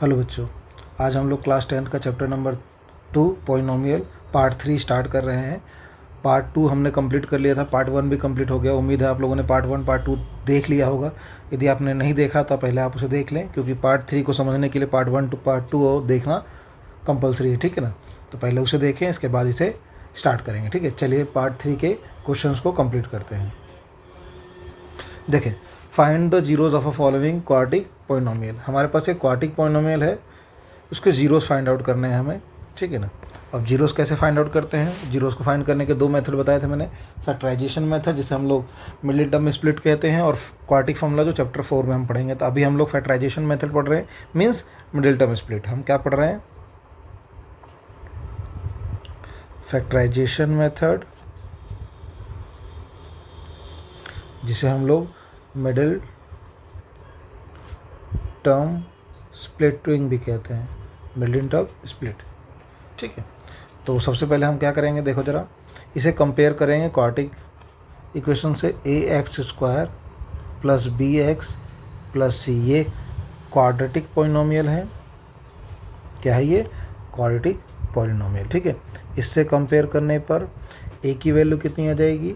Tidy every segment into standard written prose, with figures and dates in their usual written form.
Hello बच्चों, आज हम लोग क्लास 10th का chapter number 2 polynomial part 3 start कर रहे हैं। पार्ट 2 हमने कंप्लीट कर लिया था, पार्ट 1 भी कंप्लीट हो गया। उम्मीद है आप लोगों ने पार्ट 1 पार्ट 2 देख लिया होगा। यदि आपने नहीं देखा तो पहले आप उसे देख लें, क्योंकि पार्ट 3 को समझने के लिए पार्ट 1 टू पार्ट 2 देखना कंपलसरी है, ठीक है ना। तो पहले उसे देखें, इसके बाद इसे स्टार्ट करेंगे, ठीक है। चलिए पार्ट 3 के क्वेश्चंस को कंप्लीट करते हैं। देखें, find the zeros of a following quadratic polynomial. हमारे पास एक क्वाड्रेटिक पॉलिनोमियल है, उसके जीरोज़ फाइंड आउट करने हैं हमें, ठीक है ना। अब जीरोज़ कैसे फाइंड आउट करते हैं? जीरोज़ को फाइंड करने के दो मेथड बताए थे मैंने। फैक्टराइजेशन मेथड, जिसे हम लोग मिडिल टर्म स्प्लिट कहते हैं, और क्वाड्रेटिक फॉर्मूला जो चैप्टर 4 में हम पढ़ेंगे। तो अभी हम लोग फैक्टराइजेशन मेथड पढ़ रहे हैं, मीन्स मिडिल टर्म स्प्लिट। हम क्या पढ़ रहे हैं? फैक्टराइजेशन मेथड, जिसे हम लोग मिडिल टर्म स्प्लिटिंग भी कहते हैं, मिडिल टर्म स्प्लिट, ठीक है। तो सबसे पहले हम क्या करेंगे, देखो ज़रा, इसे कंपेयर करेंगे क्वाड्रेटिक इक्वेशन से। ax² plus bx plus c, ये क्वाड्रेटिक पॉलिनोमियल है। क्या है ये? क्वाड्रेटिक पॉलिनोमियल, ठीक है। इससे कंपेयर करने पर a की वैल्यू कितनी आ जाएगी?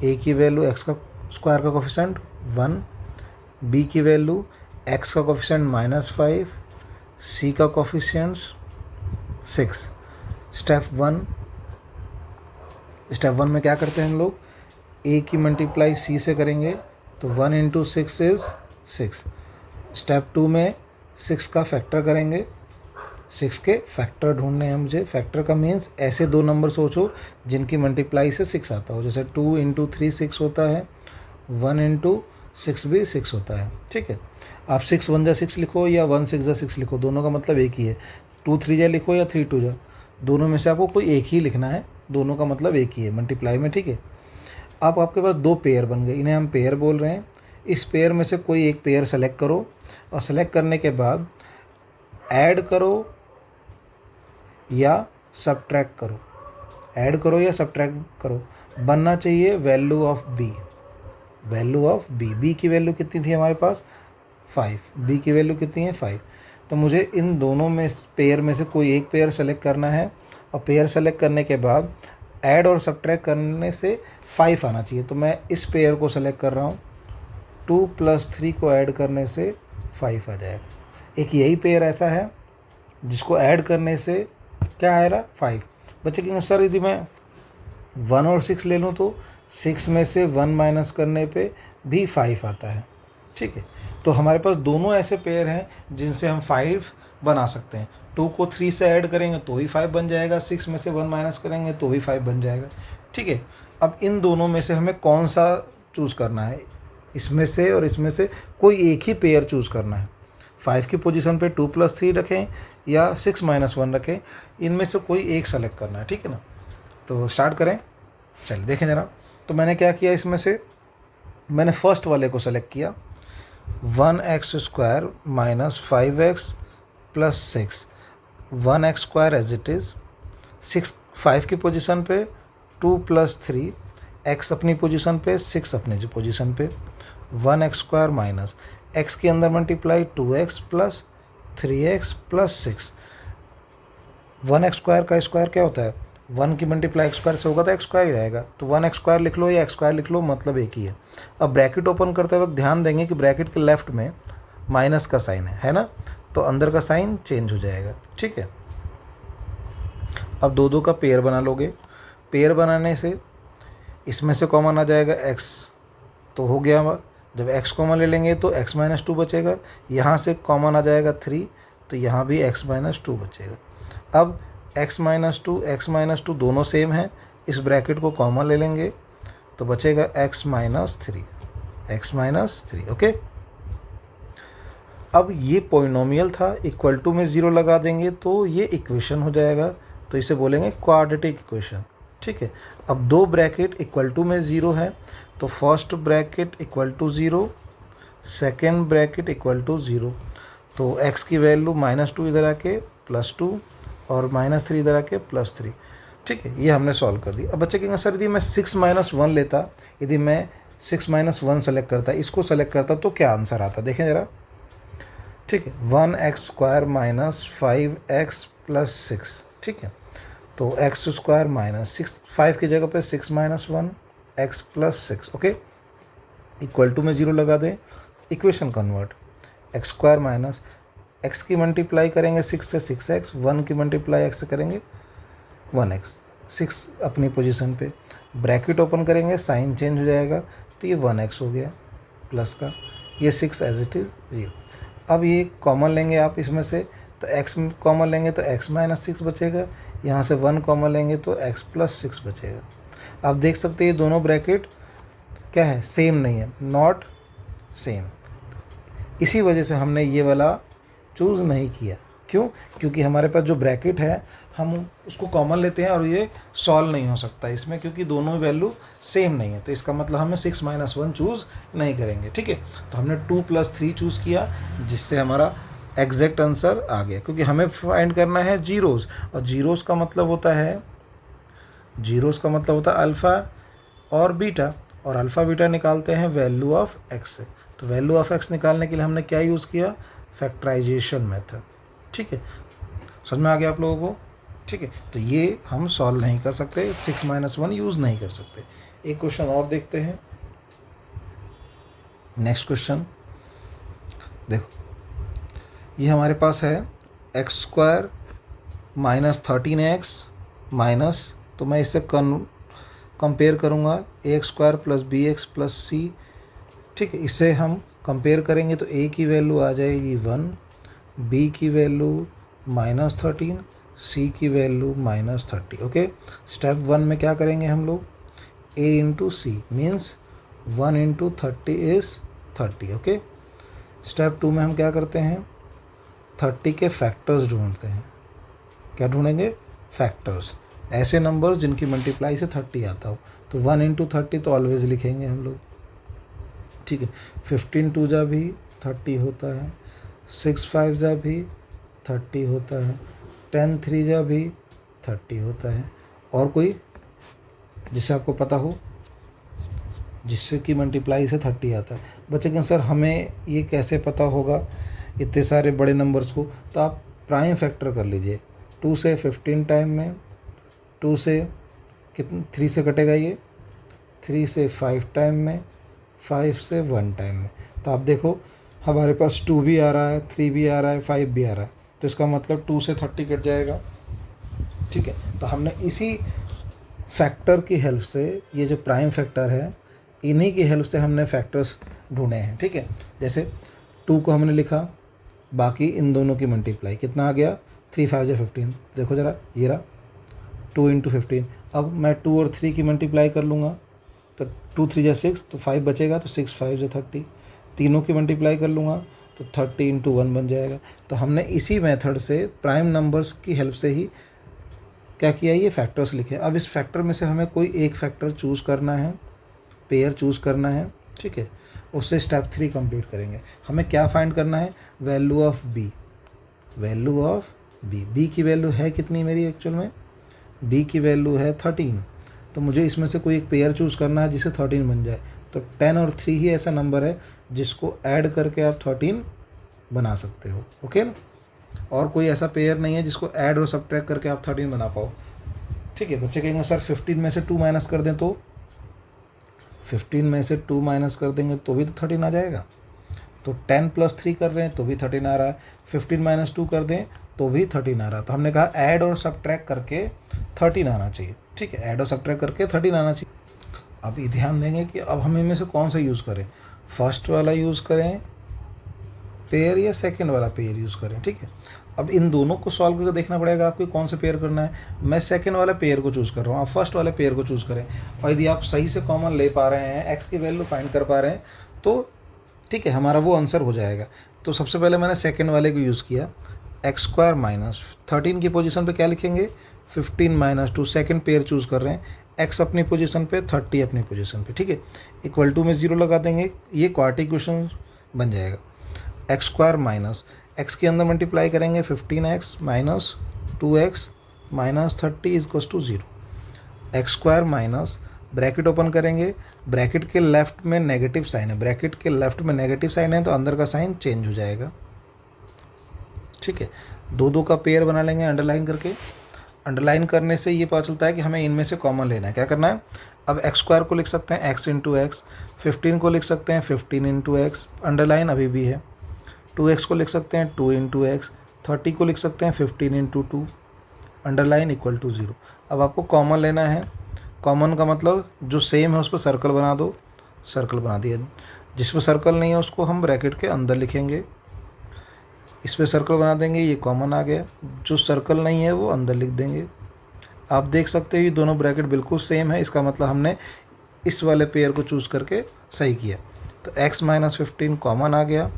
a की वैल्यू x का स्क्वायर का कोफिशिएंट 1, b की वैल्यू x का कोफिशिएंट -5, c का कोफिशिएंट 6। स्टेप वन में क्या करते हैं हम लोग? a की मल्टीप्लाई c से करेंगे, तो 1 × 6 इज़ 6। स्टेप 2 में 6 का फैक्टर करेंगे। 6 के फैक्टर ढूंढने हैं मुझे। फैक्टर का मीन्स ऐसे दो नंबर सोचो जिनकी मल्टीप्लाई से 6 आता हो। जैसे 2 × 3 6 होता है, 1 × 6 भी 6 होता है, ठीक है। आप 6 1 जा 6 लिखो या 1 6 जा 6 लिखो, दोनों का मतलब एक ही है। 2 3 जा लिखो या 3 2 जा, दोनों में से आपको कोई एक ही लिखना है, दोनों का मतलब एक ही है मल्टीप्लाई में, ठीक है। अब आपके पास दो पेयर बन गए, इन्हें हम पेयर बोल रहे हैं। इस पेयर में से कोई एक पेयर सेलेक्ट करो, और सेलेक्ट करने के बाद ऐड करो या सब्ट्रैक्ट करो। ऐड करो या सब्ट्रैक्ट करो। बनना चाहिए value of B. Value of B, B की वैल्यू कितनी थी हमारे पास? 5। बी की वैल्यू कितनी है? 5। तो मुझे इन दोनों में पेयर में से कोई एक पेयर सेलेक्ट करना है, और पेयर सेलेक्ट करने के बाद ऐड और सब्ट्रैक्ट करने से 5 आना चाहिए। तो मैं इस पेयर को सेलेक्ट कर रहा हूँ। 2 + 3 को ऐड करने से 5 आ जाएगा। एक यही पेयर ऐसा है जिसको ऐड करने से क्या आएगा? 5। बच्चे कहेंगे सर यदि मैं 1 और 6 ले लूँ तो 6 में से 1 माइनस करने पे भी 5 आता है, ठीक है। तो हमारे पास दोनों ऐसे पेयर हैं जिनसे हम 5 बना सकते हैं। 2 को 3 से ऐड करेंगे तो ही 5 बन जाएगा, 6 में से 1 माइनस करेंगे तो ही 5 बन जाएगा, ठीक है। अब इन दोनों में से हमें कौन सा चूज़ करना है? इसमें से और इसमें से कोई एक ही पेयर चूज़ करना है। 5 की पोजीशन पे 2 + 3 रखें या 6 - 1 रखें, इनमें से कोई एक सेलेक्ट करना है, ठीक है ना। तो स्टार्ट करें, चलिए देखें ज़रा। तो मैंने क्या किया, इसमें से मैंने फर्स्ट वाले को सेलेक्ट किया, 1x² - 5x + 6। 1x² as it is, 5 की पोजीशन पे 2 + 3, x अपनी पोजीशन पे, 6 अपनी जो पोजीशन पे, 1x² माइनस x के अंदर मल्टीप्लाई 2x + 3x + 6। 1x² का स्क्वायर क्या होता है? 1 की मल्टीप्लाई x² से होगा तो x² ही रहेगा। तो 1x² लिख लो या x² लिख लो, मतलब एक ही है। अब ब्रैकेट ओपन करते वक्त ध्यान देंगे कि ब्रैकेट के लेफ्ट में माइनस का साइन है ना, तो अंदर का साइन चेंज हो जाएगा, ठीक है। अब दो दो का पेयर बना लोगे। पेयर बनाने से इसमें से कॉमन आ जाएगा x, तो हो गया। जब x कॉमन ले लेंगे तो x - 2 बचेगा। यहाँ से कॉमन आ जाएगा 3, तो यहाँ भी x - 2 बचेगा। अब x - 2 x - 2 दोनों सेम हैं, इस ब्रैकेट को कॉमन ले लेंगे तो बचेगा x - 3, x - 3, ओके। अब ये पॉलिनोमियल था, इक्वल टू में 0 लगा देंगे तो ये इक्वेशन हो जाएगा, तो इसे बोलेंगे क्वाड्रेटिक इक्वेशन, ठीक है। अब दो ब्रैकेट इक्वल टू में 0 है, तो first bracket equal to 0, second bracket equal to 0। तो x की वैल्यू -2 इधर आके +2 और -3 इधर आके +3, ठीक है। ये हमने सॉल्व कर दिया। अब बच्चे कहेंगे सर यदि मैं 6 - 1 लेता, यदि मैं 6 - 1 सेलेक्ट करता, इसको सेलेक्ट करता तो क्या आंसर आता? देखें ज़रा, ठीक है, 1x² माइनस 5x प्लस 6, ठीक है। तो x² माइनस 6, 5 की जगह पे 6 minus 1 x plus 6, okay. Equal to में 0 लगा दें, equation convert, x² minus x की मल्टीप्लाई करेंगे 6 से 6x, 1 की मल्टीप्लाई x से करेंगे 1x, 6 अपनी पोजीशन पे, ब्रैकेट ओपन करेंगे, साइन चेंज हो जाएगा, तो ये 1x हो गया प्लस का, ये 6 एज इट इज़ 0। अब ये कॉमन लेंगे आप इसमें से, तो x कॉमन लेंगे तो x माइनस 6 बचेगा, यहाँ से 1 कॉमन लेंगे तो x प्लस 6 बचेगा। आप देख सकते हैं ये दोनों ब्रैकेट क्या है, सेम नहीं है, नॉट सेम। इसी वजह से हमने ये वाला चूज़ नहीं किया। क्यों? क्योंकि हमारे पास जो ब्रैकेट है हम उसको कॉमन लेते हैं और ये सॉल्व नहीं हो सकता इसमें, क्योंकि दोनों वैल्यू सेम नहीं है। तो इसका मतलब हमें 6 माइनस 1 चूज़ नहीं करेंगे, ठीक है। तो हमने 2 प्लस 3 चूज़ किया, जिससे हमारा एग्जैक्ट आंसर आ गया, क्योंकि हमें फाइंड करना है जीरोज़, और जीरोज़ का मतलब होता है अल्फ़ा और बीटा, और अल्फ़ा बीटा निकालते हैं वैल्यू ऑफ एक्स से। तो वैल्यू ऑफ एक्स निकालने के लिए हमने क्या यूज़ किया, फैक्टराइजेशन मेथड, ठीक है। समझ में आ गया आप लोगों को, ठीक है। तो ये हम सॉल्व नहीं कर सकते, 6 माइनस 1 यूज़ नहीं कर सकते। एक क्वेश्चन और देखते हैं, नेक्स्ट क्वेश्चन देखो, ये हमारे पास है x² माइनस 13x माइनस, तो मैं इससे कंपेयर करूँगा ax² plus bx plus c, ठीक है। इससे हम कंपेयर करेंगे तो a की वैल्यू आ जाएगी 1, b की वैल्यू माइनस 13, c की वैल्यू माइनस 30, ओके। स्टेप 1 में क्या करेंगे हम लोग, a into C means 1 into 30 is 30, okay. Step 2 में हम क्या करते हैं, 30 के फैक्टर्स ढूंढते हैं। क्या ढूंढेंगे, फैक्टर्स, ऐसे नंबर्स जिनकी मल्टीप्लाई से 30 आता हो। तो 1 इंटू 30 तो ऑलवेज लिखेंगे हम लोग, ठीक है। 15 2 जा भी 30 होता है, 6 5 जा भी 30 होता है, 10 3 जा भी 30 होता है। और कोई जिससे आपको पता हो, जिससे कि मल्टीप्लाई से 30 आता है। बच्चे कहते सर हमें ये कैसे पता होगा इतने सारे बड़े नंबर्स को, तो आप प्राइम फैक्टर कर लीजिए। 2 से 15 टाइम में, 2 से कितने 3 से कटेगा ये, 3 से 5 टाइम में, 5 से 1 टाइम में। तो आप देखो हमारे पास 2 भी आ रहा है, 3 भी आ रहा है, 5 भी आ रहा है, तो इसका मतलब 2 से 30 कट जाएगा, ठीक है। तो हमने इसी फैक्टर की हेल्प से, ये जो प्राइम फैक्टर है इन्हीं की हेल्प से हमने फैक्टर्स ढूंढे हैं, ठीक है। जैसे 2 को हमने लिखा, बाकी इन दोनों की मल्टीप्लाई कितना आ गया, 3 5 जा 15, देखो ज़रा ये रहा 2 इंटू 15। अब मैं 2 और 3 की मल्टीप्लाई कर लूँगा, तो 2 3 जा 6, तो 5 बचेगा, तो 6 5 जा 30। तीनों की मल्टीप्लाई कर लूँगा तो 30 इंटू 1 बन जाएगा। तो हमने इसी मेथड से प्राइम नंबर्स की हेल्प से ही क्या किया, ये फैक्टर्स लिखे। अब इस फैक्टर में से हमें कोई एक फैक्टर चूज़ करना है, पेयर चूज़ करना है, ठीक है। उससे स्टेप 3 कंप्लीट करेंगे। हमें क्या फाइंड करना है, value of B, value of B. B की वैल्यू है कितनी मेरी एक्चुअल में, बी की वैल्यू है 13, तो मुझे इसमें से कोई एक पेयर चूज़ करना है जिससे 13 बन जाए। तो 10 और 3 ही ऐसा नंबर है जिसको ऐड करके आप 13 बना सकते हो, ओके। और कोई ऐसा पेयर नहीं है जिसको ऐड और सब्ट्रैक्ट करके आप 13 बना पाओ, ठीक है। बच्चे कहेंगे सर 15 में से 2 माइनस कर दें, तो 15 में से 2 माइनस कर देंगे तो भी तो 13 आ जाएगा। तो 10 प्लस 3 कर रहे हैं तो भी 13 आ रहा है, 15 माइनस 2 कर दें तो भी 13 आ रहा है। तो हमने कहा ऐड और सब्ट्रैक्ट करके 13 आना चाहिए, ठीक है। ऐड और सब्ट्रैक्ट करके 13 आना चाहिए। अब ये ध्यान देंगे कि अब हम इनमें से कौन सा यूज़ करें, फर्स्ट वाला यूज़ करें पेयर या सेकंड वाला पेयर यूज़ करें, ठीक है। अब इन दोनों को सॉल्व करके देखना पड़ेगा आपको कौन सा पेयर करना है। मैं सेकंड वाला पेयर को चूज़ कर रहा हूँ, आप फर्स्ट वाले पेयर को चूज़ करें। और यदि आप सही से कॉमन ले पा रहे हैं, एक्स की वैल्यू फाइंड कर पा रहे हैं, तो ठीक है, हमारा वो आंसर हो जाएगा। तो सबसे पहले मैंने सेकंड वाले को यूज़ किया, x² माइनस 13 की पोजीशन पे क्या लिखेंगे, 15 माइनस 2, सेकंड पेयर चूज़ कर रहे हैं, x अपनी पोजीशन पे, 30 अपनी पोजीशन पे, ठीक है। इक्वल टू में 0 लगा देंगे, ये क्वाड्रेटिक इक्वेशन बन जाएगा। x² माइनस x के अंदर मल्टीप्लाई करेंगे 15x minus 2x minus 30 equals to 0। x² minus bracket open करेंगे, ब्रैकेट के लेफ्ट में नेगेटिव साइन है, ब्रैकेट के लेफ्ट में नेगेटिव साइन है तो अंदर का साइन चेंज हो जाएगा, ठीक है। दो दो का पेयर बना लेंगे अंडरलाइन करके। अंडरलाइन करने से ये पता चलता है कि हमें इनमें से कॉमन लेना है। क्या करना है, अब एक्स स्क्वायर को लिख सकते हैं एक्स इंटू एक्स, 15 को लिख सकते हैं 15 इंटू एक्स, अंडरलाइन अभी भी है। 2x को लिख सकते हैं 2 इंटू एक्स, 30 को लिख सकते हैं 15 इंटू 2, अंडरलाइन इक्वल टू 0। अब आपको कॉमन लेना है। कॉमन का मतलब जो सेम है उस पर सर्कल बना दो, सर्कल बना दिया। जिस पर सर्कल नहीं है उसको हम ब्रैकेट के अंदर लिखेंगे, इस पर सर्कल बना देंगे, ये कॉमन आ गया। जो सर्कल नहीं है वो अंदर लिख देंगे। आप देख सकते हो ये दोनों ब्रैकेट बिल्कुल सेम है, इसका मतलब हमने इस वाले पेयर को चूज़ करके सही किया। तो x माइनस 15 कॉमन आ गया,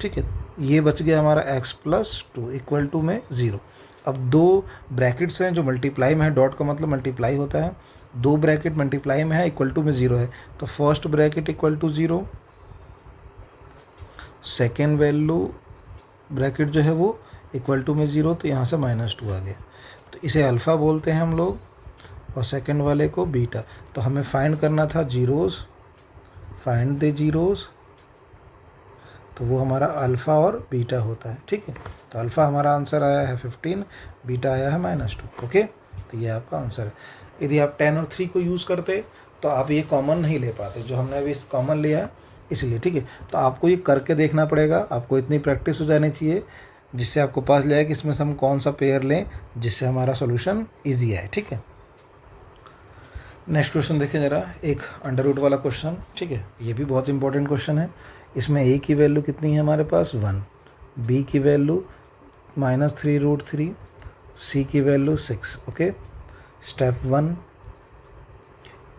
ठीक है। ये बच गया हमारा x प्लस 2 इक्वल टू में 0। अब दो ब्रैकेट्स हैं जो मल्टीप्लाई में है, डॉट का मतलब मल्टीप्लाई होता है, दो ब्रैकेट मल्टीप्लाई में है, इक्वल टू में 0 है, तो first bracket equal to 0, second value bracket जो है वो इक्वल टू में 0, तो यहाँ से -2 आ गया। तो इसे अल्फ़ा बोलते हैं हम लोग, और सेकेंड वाले को बीटा। तो हमें फाइंड करना था जीरोज़, फाइंड द जीरोज़, तो वो हमारा अल्फ़ा और बीटा होता है, ठीक है। तो अल्फ़ा हमारा आंसर आया है 15, बीटा आया है -2, ओके। तो ये आपका आंसर है। यदि आप 10 और 3 को यूज़ करते तो आप ये कॉमन नहीं ले पाते, जो हमने अभी कॉमन लिया है इसलिए, ठीक है। तो आपको ये करके देखना पड़ेगा, आपको इतनी प्रैक्टिस हो जानी चाहिए जिससे आपको पता चल जाए कि इसमें से हम कौन सा पेयर लें जिससे हमारा सोल्यूशन ईजी आए, ठीक है। नेक्स्ट क्वेश्चन देखें ज़रा, एक अंडर रूट वाला क्वेश्चन, ठीक है। ये भी बहुत इंपॉर्टेंट क्वेश्चन है। इसमें a की वैल्यू कितनी है हमारे पास 1, b की वैल्यू -3√3, c की value 6, okay. Step 1,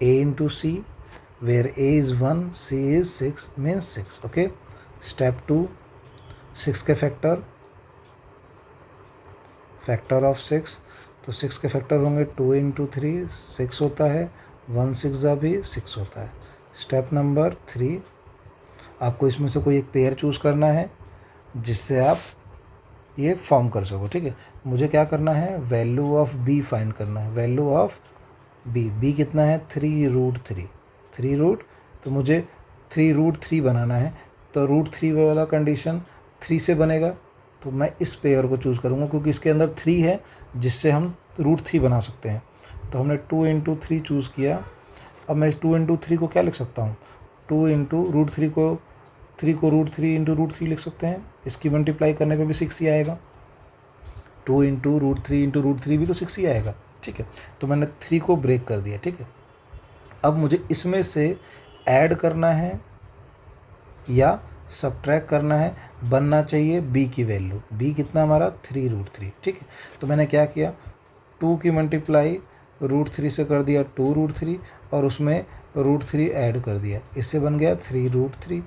a into C, where a is 1, c is 6 means 6, okay. Step 2, 6 के फैक्टर ऑफ 6, तो 6 के फैक्टर होंगे 2 इंटू 3, 6 होता है, 1 6 भी 6 होता है। स्टेप नंबर 3, आपको इसमें से कोई एक पेयर चूज़ करना है जिससे आप ये फॉर्म कर सको, ठीक है। मुझे क्या करना है, वैल्यू ऑफ b फाइंड करना है, वैल्यू ऑफ b कितना है 3√3, तो मुझे 3√3 बनाना है। तो √3 वाला कंडीशन 3 से बनेगा, तो मैं इस पेयर को चूज़ करूँगा क्योंकि इसके अंदर 3 है जिससे हम √3 बना सकते हैं। तो हमने 2 इंटू 3 चूज़ किया। अब मैं इस 2 इंटू 3 को क्या लिख सकता हूँ, 2 इंटू √3 को, 3 को √3 इंटू √3 लिख सकते हैं। इसकी मल्टीप्लाई करने पे भी 6 ही आएगा, 2 इंटू √3 इंटू √3 भी तो 6 ही आएगा, ठीक है। तो मैंने 3 को ब्रेक कर दिया, ठीक है। अब मुझे इसमें से ऐड करना है या सब्ट्रैक्ट करना है, बनना चाहिए b की वैल्यू। b कितना हमारा 3√3, ठीक है। तो मैंने क्या किया, 2 की मल्टीप्लाई √3 से कर दिया 2√3 और उसमें √3 ऐड कर दिया, इससे बन गया 3√3।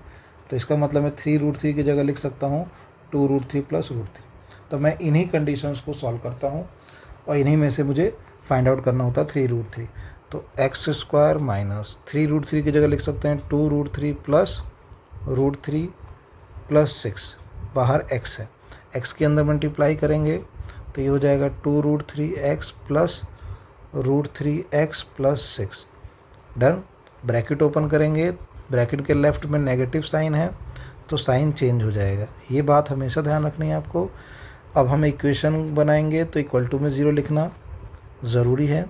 तो इसका मतलब मैं 3√3 की जगह लिख सकता हूँ 2√3 प्लस √3। तो मैं इन्हीं कंडीशंस को सॉल्व करता हूँ और इन्हीं में से मुझे फाइंड आउट करना होता है 3√3। तो x² माइनस 3√3 की जगह लिख सकते हैं 2√3 प्लस √3 प्लस 6, बाहर x है, x के अंदर मल्टीप्लाई करेंगे तो ये हो जाएगा 2√3x plus √3x plus 6, done. Bracket open करेंगे, ब्रैकेट के लेफ्ट में नेगेटिव साइन है तो साइन चेंज हो जाएगा, ये बात हमेशा ध्यान रखनी है आपको। अब हम इक्वेशन बनाएंगे तो इक्वल टू में 0 लिखना ज़रूरी है।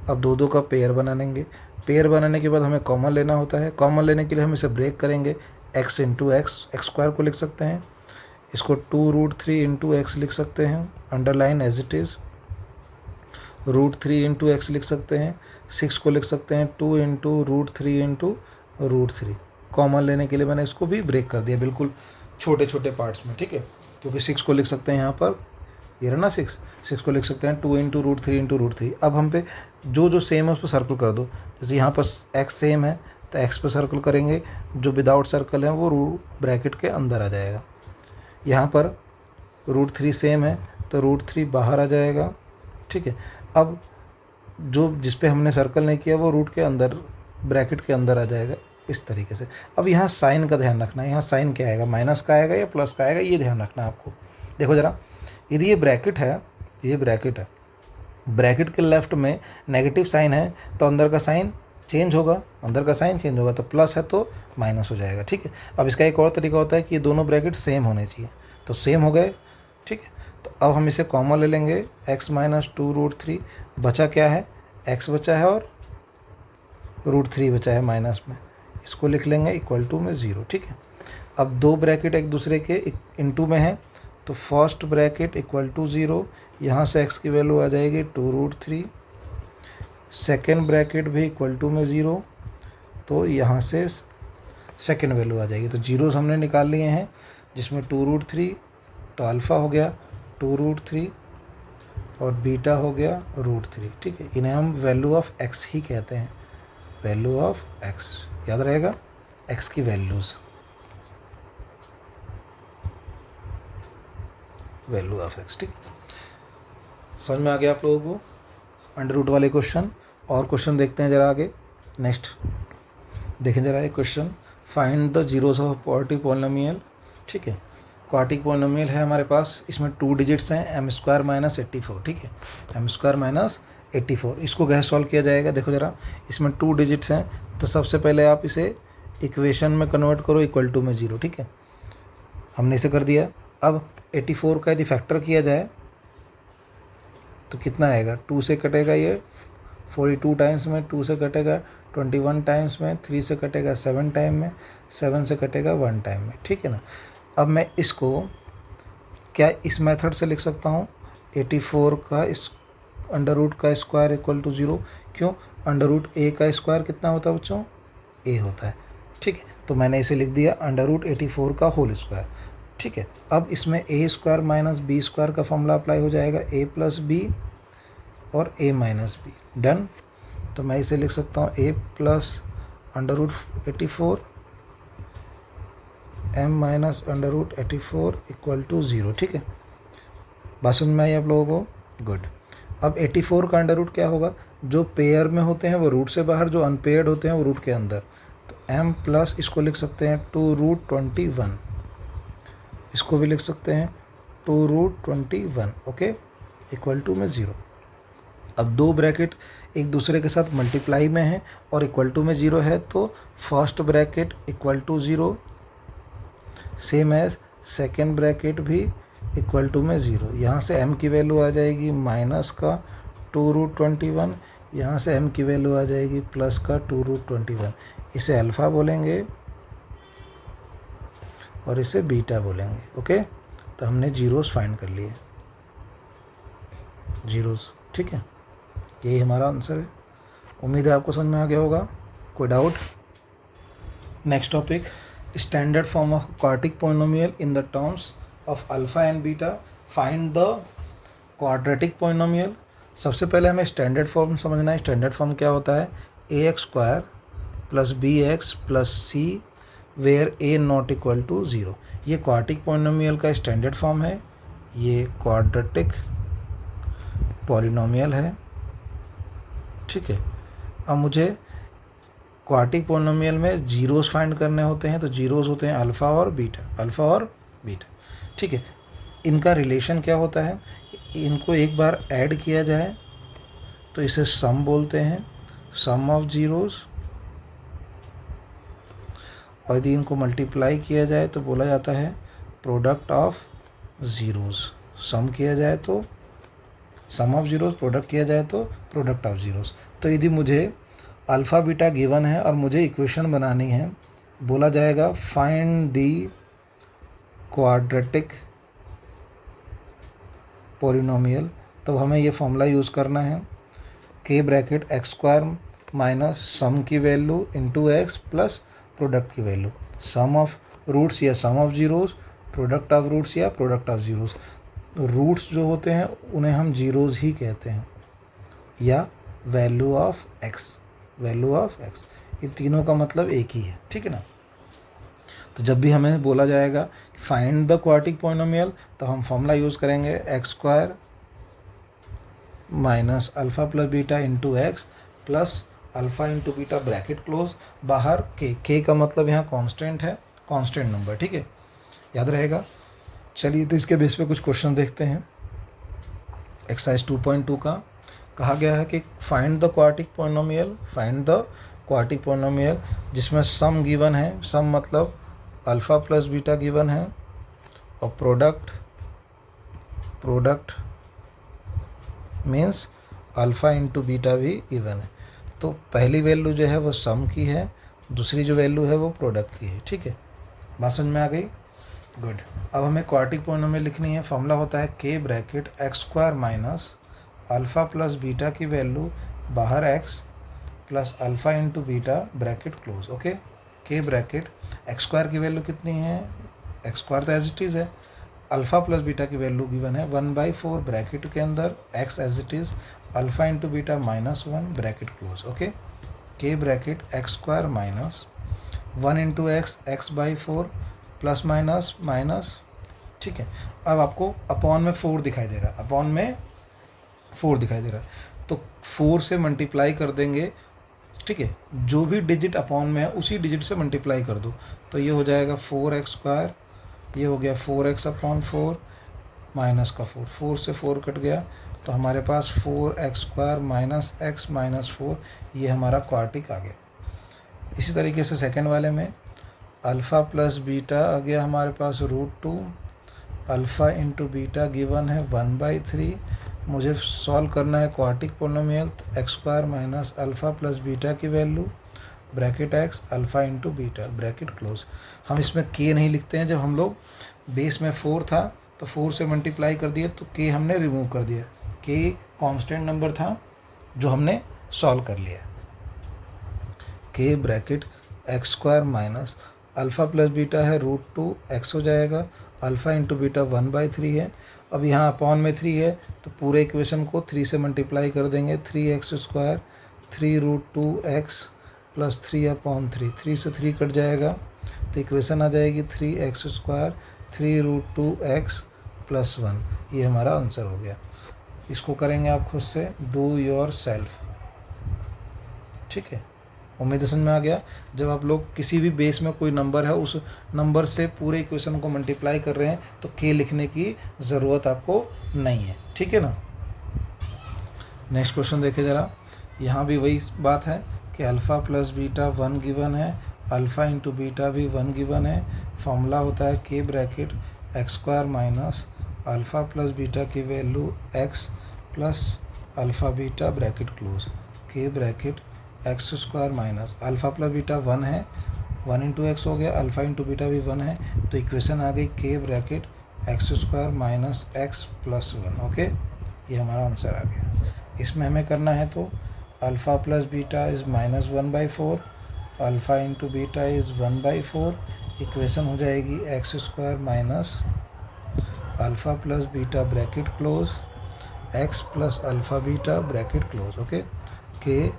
अब दो दो का पेयर बना लेंगे, पेयर बनाने के बाद हमें कॉमन लेना होता है। कॉमन लेने के लिए हम इसे ब्रेक करेंगे, x इंटू एक्स स्क्वायर को लिख सकते हैं, इसको 2√3 इंटू एक्स लिख सकते हैं, underline as it is, √3 into X लिख सकते हैं, 6 को लिख सकते हैं 2 इंटू √3 इंटू √3। कॉमन लेने के लिए मैंने इसको भी ब्रेक कर दिया बिल्कुल छोटे छोटे पार्ट्स में, ठीक है। क्योंकि 6 को लिख सकते हैं यहाँ पर, ये रहा ना 6 को लिख सकते हैं 2 इंटू √3 इंटू √3। अब हम पे जो सेम है उस पर सर्कल कर दो, जैसे यहाँ पर x सेम है तो x पे सर्कल करेंगे, जो विदाउट सर्कल है वो ब्रैकेट के अंदर आ जाएगा। यहाँ पर √3 सेम है तो √3 बाहर आ जाएगा, ठीक है। अब जो जिस पे हमने सर्कल नहीं किया वो रूट के अंदर, ब्रैकेट के अंदर आ जाएगा, इस तरीके से। अब यहाँ साइन का ध्यान रखना है, यहाँ साइन क्या आएगा, माइनस का आएगा या प्लस का आएगा, ये ध्यान रखना है आपको। देखो ज़रा, यदि ये ब्रैकेट है, ये ब्रैकेट है, ब्रैकेट के लेफ्ट में नेगेटिव साइन है तो अंदर का साइन चेंज होगा, अंदर का साइन चेंज होगा, तो प्लस है तो माइनस हो जाएगा, ठीक है। अब इसका एक और तरीका होता है कि ये दोनों ब्रैकेट सेम होने चाहिए, तो सेम हो गए ठीक है। तो अब हम इसे कॉमन ले लेंगे, x माइनस 2√3, बचा क्या है, x बचा है और √3 बचा है माइनस में, इसको लिख लेंगे इक्वल टू में 0। ठीक है। अब दो ब्रैकेट एक दूसरे के इनटू में है, तो फर्स्ट ब्रैकेट इक्वल टू 0, यहाँ से x की वैल्यू आ जाएगी 2√3, सेकेंड ब्रैकेट भी इक्वल टू में 0, तो यहाँ से सेकेंड वैल्यू आ जाएगी। तो जीरोस हमने निकाल लिए हैं, जिसमें 2√3, तो अल्फ़ा हो गया 2√3 और बीटा हो गया √3। ठीक है, इन्हें हम वैल्यू ऑफ x ही कहते हैं, वैल्यू ऑफ x, याद रहेगा x की वैल्यूज़, वैल्यू ऑफ x। ठीक, समझ में आ गया आप लोगों को अंडर रूट वाले क्वेश्चन। और क्वेश्चन देखते हैं जरा आगे। नेक्स्ट देखें जरा एक question, find the zeros of quadratic polynomial. ठीक है, क्वाड्रेटिक पॉलिनोमियल है हमारे पास, इसमें 2 डिजिट्स हैं, m² माइनस 84। ठीक है, m² माइनस 84, इसको कैसे सॉल्व किया जाएगा, देखो ज़रा, इसमें 2 डिजिट्स हैं, तो सबसे पहले आप इसे इक्वेशन में कन्वर्ट करो इक्वल टू में 0। ठीक है, हमने इसे कर दिया। अब 84 का यदि फैक्टर किया जाए तो कितना आएगा, 2 से कटेगा ये 42 टाइम्स में, 2 से कटेगा 21 टाइम्स में, 3 से कटेगा 7 टाइम में, 7 से कटेगा 1 टाइम में। ठीक है ना। अब मैं इसको क्या इस मेथड से लिख सकता हूँ, 84 का इस अंडर रूट का स्क्वायर इक्वल टू 0। क्यों, अंडर रूट a का स्क्वायर कितना होता है बच्चों, a होता है। ठीक है, तो मैंने इसे लिख दिया अंडर रूट 84 का होल स्क्वायर। ठीक है, अब इसमें a² माइनस b² का फॉर्मूला अप्लाई हो जाएगा, a प्लस बी और a माइनस बी, डन। तो मैं इसे लिख सकता हूँ a plus under root 84 m minus under root 84 equal to 0। ठीक है, बात समझ में आई आप लोगों को, गुड। अब 84 का अंडर रूट क्या होगा, जो पेयर में होते हैं वो रूट से बाहर, जो अनपेयर्ड होते हैं वो रूट के अंदर। तो m प्लस इसको लिख सकते हैं 2√21, इसको भी लिख सकते हैं 2√21, ओके, इक्वल टू में 0। अब दो ब्रैकेट एक दूसरे के साथ मल्टीप्लाई में है और इक्वल टू में 0 है, तो first bracket equal to 0 same as second bracket भी इक्वल टू में 0। यहाँ से m की वैल्यू आ जाएगी माइनस का 2√21, यहाँ से m की वैल्यू आ जाएगी प्लस का 2√21। इसे अल्फ़ा बोलेंगे और इसे बीटा बोलेंगे, ओके। तो हमने जीरोस फाइंड कर लिए, जीरोस। ठीक है, यही हमारा आंसर है। उम्मीद है आपको समझ में आ गया होगा, कोई doubt. Next topic, standard form of quadratic polynomial in the terms of alpha and beta, find the quadratic polynomial. सबसे पहले हमें स्टैंडर्ड फॉर्म समझना है। स्टैंडर्ड फॉर्म क्या होता है, ax² plus bx plus c where a not equal to 0। ये quadratic polynomial का स्टैंडर्ड फॉर्म है, ये क्वाड्रेटिक पॉलिनोमियल है। ठीक है, अब मुझे क्वाड्रेटिक पॉलिनोमियल में जीरोस फाइंड करने होते हैं, तो जीरोस होते हैं अल्फ़ा और बीटा, अल्फ़ा और बीटा। ठीक है, इनका रिलेशन क्या होता है, इनको एक बार ऐड किया जाए तो इसे सम बोलते हैं, सम ऑफ जीरोस, और यदि इनको मल्टीप्लाई किया जाए तो बोला जाता है प्रोडक्ट ऑफ ज़ीरोस। सम किया जाए तो सम ऑफ ज़ीरोस, प्रोडक्ट किया जाए तो प्रोडक्ट ऑफ ज़ीरोस। तो यदि मुझे अल्फ़ा बीटा गिवन है और मुझे इक्वेशन बनानी है, बोला जाएगा फाइंड दी क्वाड्रेटिक पॉलिनोमियल। तो हमें ये फॉर्मूला यूज़ करना है, k bracket x² minus sum की value into x plus product की वैल्यू, सम ऑफ रूट्स या sum of zeros, product of roots या प्रोडक्ट ऑफ जीरोस। रूट्स जो होते हैं उन्हें हम जीरोस ही कहते हैं, या value of x, value of x, ये तीनों का मतलब एक ही है। ठीक है ना। तो जब भी हमें बोला जाएगा फाइंड द क्वाड्रेटिक पॉलिनोमियल, तो हम फॉर्मूला यूज़ करेंगे x² minus alpha plus beta into X plus alpha into beta bracket close, बाहर k का मतलब यहाँ कांस्टेंट है, कांस्टेंट नंबर। ठीक है, याद रहेगा। चलिए तो इसके बेस पे कुछ क्वेश्चन देखते हैं। एक्सरसाइज 2.2 का कहा गया है कि find the quadratic polynomial, find the quadratic polynomial जिसमें सम गिवन है, सम मतलब अल्फ़ा प्लस बीटा गिवन है और product product means alpha into beta भी गिवन है। तो पहली वैल्यू जो है वो सम की है, दूसरी जो वैल्यू है वो प्रोडक्ट की है। ठीक है, बात समझ में आ गई? गुड। अब हमें क्वाड्रेटिक पॉलिनोमियल लिखनी है। फॉर्मूला होता है k bracket x square minus alpha plus beta की वैल्यू बाहर x plus alpha into beta bracket close. Okay, k bracket x square की वैल्यू कितनी है, एक्स स्क्वायर तो एज इट इज़ है, अल्फ़ा प्लस बीटा की वैल्यू गिवन है 1/4 bracket के अंदर x as it is alpha into beta -1 bracket close. Okay, k bracket x square minus 1 into x by 4 plus minus minus. ठीक है, अब आपको अपॉन में 4 दिखाई दे रहा है, अपॉन में 4 दिखाई दे रहा है, तो 4 से मल्टीप्लाई कर देंगे। ठीक है, जो भी डिजिट अपॉन में है उसी डिजिट से मल्टीप्लाई कर दो, तो ये हो जाएगा 4x स्क्वायर, ये हो गया 4x अपॉन 4 माइनस का 4 से 4 कट गया, तो हमारे पास 4x square minus x minus 4, ये हमारा क्वाड्रेटिक आ गया। इसी तरीके से सेकंड वाले में अल्फ़ा प्लस बीटा आ गया हमारे पास √2, अल्फ़ा इंटू बीटा गिवन है 1/3। मुझे सॉल्व करना है क्वाड्रेटिक पॉलिनोमियल, तो x square minus alpha plus beta की value bracket x alpha into beta bracket close. हम इसमें के नहीं लिखते हैं, जब हम लोग बेस में 4 था तो 4 से मल्टीप्लाई कर दिया तो के हमने रिमूव कर दिया, के कांस्टेंट नंबर था जो हमने सॉल्व कर लिया। के bracket x square minus alpha plus beta है √2 एक्स हो जाएगा, अल्फ़ा इंटू बीटा 1/3 है। अब यहाँ अपॉन में 3 है तो पूरे इक्वेशन को 3 से मल्टीप्लाई कर देंगे, 3x स्क्वायर 3√2x प्लस 3/3, 3 से 3 कट जाएगा तो इक्वेशन आ जाएगी 3x स्क्वायर 3√2x प्लस 1। ये हमारा आंसर हो गया। इसको करेंगे आप खुद से, डू योर सेल्फ। ठीक है, उम्मीद समझ में आ गया। जब आप लोग किसी भी बेस में कोई नंबर है उस नंबर से पूरे इक्वेशन को मल्टीप्लाई कर रहे हैं तो के लिखने की ज़रूरत आपको नहीं है। ठीक है ना। नेक्स्ट क्वेश्चन देखें ज़रा, यहाँ भी वही बात है कि अल्फ़ा प्लस बीटा 1 गिवन है, अल्फ़ा इंटू बीटा भी 1 गिवन है। फॉर्मूला होता है k bracket x square minus alpha plus beta की value x plus alpha beta bracket close. K bracket x square minus alpha plus beta 1 है, 1 into x हो गया, alpha into beta भी 1 है, तो इक्वेशन आ गई के bracket x square minus x plus 1। Okay, ये हमारा आंसर आ गया। इसमें हमें करना है तो alpha plus beta is -1/4, alpha into beta is 1/4, equation हो जाएगी x square minus alpha plus beta bracket close x plus alpha beta bracket close. Okay, k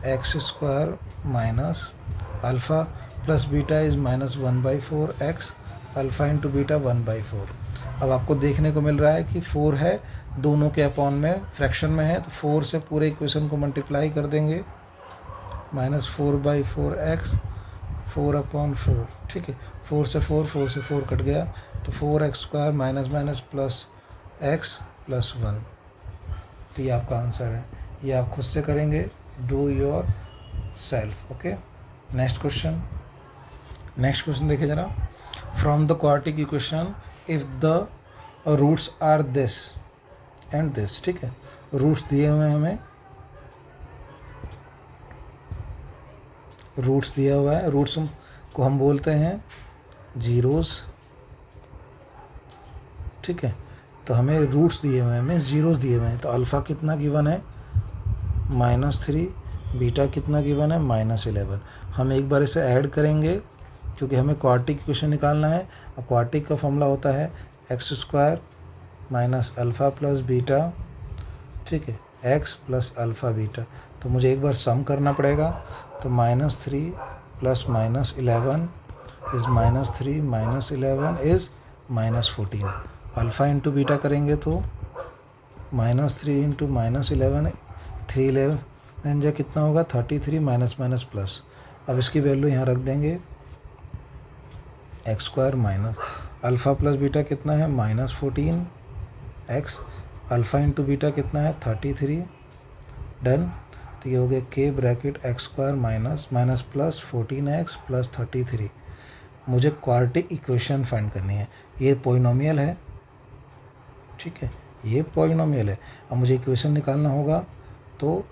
x square minus alpha plus beta is -1/4 x, alpha into beta 1/4। अब आपको देखने को मिल रहा है कि 4 है, दोनों के अपॉन में फ्रैक्शन में है, तो 4 से पूरे इक्वेशन को मल्टीप्लाई कर देंगे, -4/4 एक्स 4/4। ठीक है, 4 से 4 कट गया, तो 4x square minus minus plus x plus 1। तो ये आपका आंसर है। ये आप खुद से करेंगे, do yourself. Okay, next question देखिए जरा, from the quadratic equation if the roots are this and this. ठीक है, रूट्स दिए हुए हैं हमें, रूट्स दिया हुआ है, रूट्स को हम बोलते हैं जीरोज़। ठीक है, तो हमें रूट्स दिए हुए हैं मीन्स जीरोज़ दिए हुए हैं, तो अल्फ़ा कितना गिवन है -3, बीटा कितना गिवन है -11। हम एक बार इसे ऐड करेंगे क्योंकि हमें क्वाड्रेटिक इक्वेशन निकालना है, और क्वाड्रेटिक का फॉर्मूला होता है x square minus alpha plus beta. ठीक है, एक्स प्लस अल्फ़ा बीटा, तो मुझे एक बार सम करना पड़ेगा, तो -3 plus -11 is -3 -11 is -14। Alpha into beta करेंगे तो -3 इंटू -11, 3 जा कितना होगा 33 माइनस माइनस प्लस। अब इसकी वैल्यू यहाँ रख देंगे, x square minus alpha plus beta कितना है -14 एक्स, अल्फ़ा इंटू बीटा कितना है 33, डन। तो ये हो गया के bracket x square minus minus plus 14x plus 33। मुझे क्वाड्रेटिक इक्वेशन फाइंड करनी है, ये पॉलिनोमियल है। ठीक है, ये पॉलिनोमियल है। अब मुझे इक्वेशन निकालना होगा तो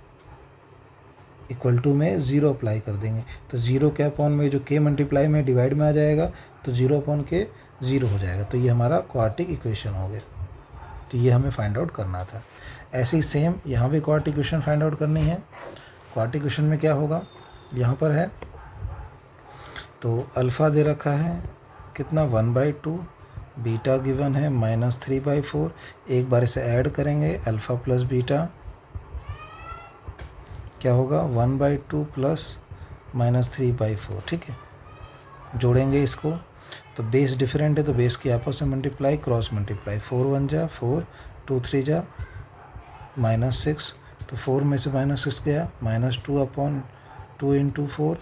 इक्वल टू में 0 अप्लाई कर देंगे, तो 0 के अपॉन में जो k मल्टीप्लाई में डिवाइड में आ जाएगा तो 0 अपॉन के 0 हो जाएगा। तो ये हमारा क्वाड्रेटिक इक्वेशन हो गया। तो ये हमें फाइंड आउट करना था। ऐसे ही सेम यहाँ भी क्वाड्रेटिक इक्वेशन फाइंड आउट करनी है। क्वाड्रेटिक इक्वेशन में क्या होगा, यहाँ पर है तो अल्फ़ा दे रखा है कितना 1/2, बीटा गिवन है -3/4। एक बार इसे ऐड करेंगे अल्फ़ा प्लस बीटा क्या होगा 1/2 प्लस -3/4। ठीक है, जोड़ेंगे इसको तो बेस डिफरेंट है तो बेस की आपस में मल्टीप्लाई क्रॉस मल्टीप्लाई, 4 1 जा 4, 2 3 जा -6, तो 4 में से -6 गया -2/2 इंटू 4,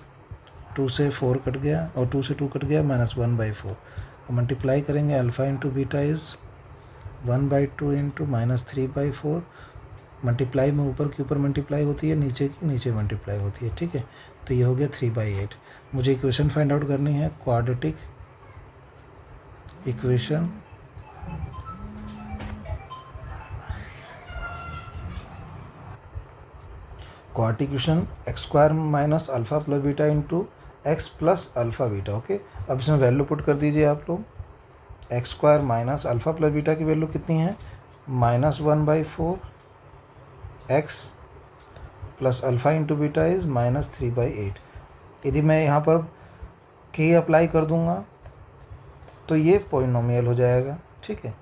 2 से 4 कट गया और 2 से 2 कट गया -1/4। अब मल्टीप्लाई करेंगे alpha into beta is 1/2 into -3/4। Multiply में ऊपर के ऊपर मल्टीप्लाई होती है, नीचे की नीचे मल्टीप्लाई होती है। ठीक है, तो ये हो गया 3/8। मुझे इक्वेशन फाइंड आउट करनी है, quadratic equation X square minus alpha plus beta into X plus alpha beta. Okay, अब इसमें वैल्यू पुट कर दीजिए आप लोग। X square minus alpha plus beta की वैल्यू कितनी है -1/4 x plus alpha into beta is -3/8। यदि मैं यहाँ पर k अप्लाई कर दूँगा तो ये पॉलिनोमियल हो जाएगा। ठीक है,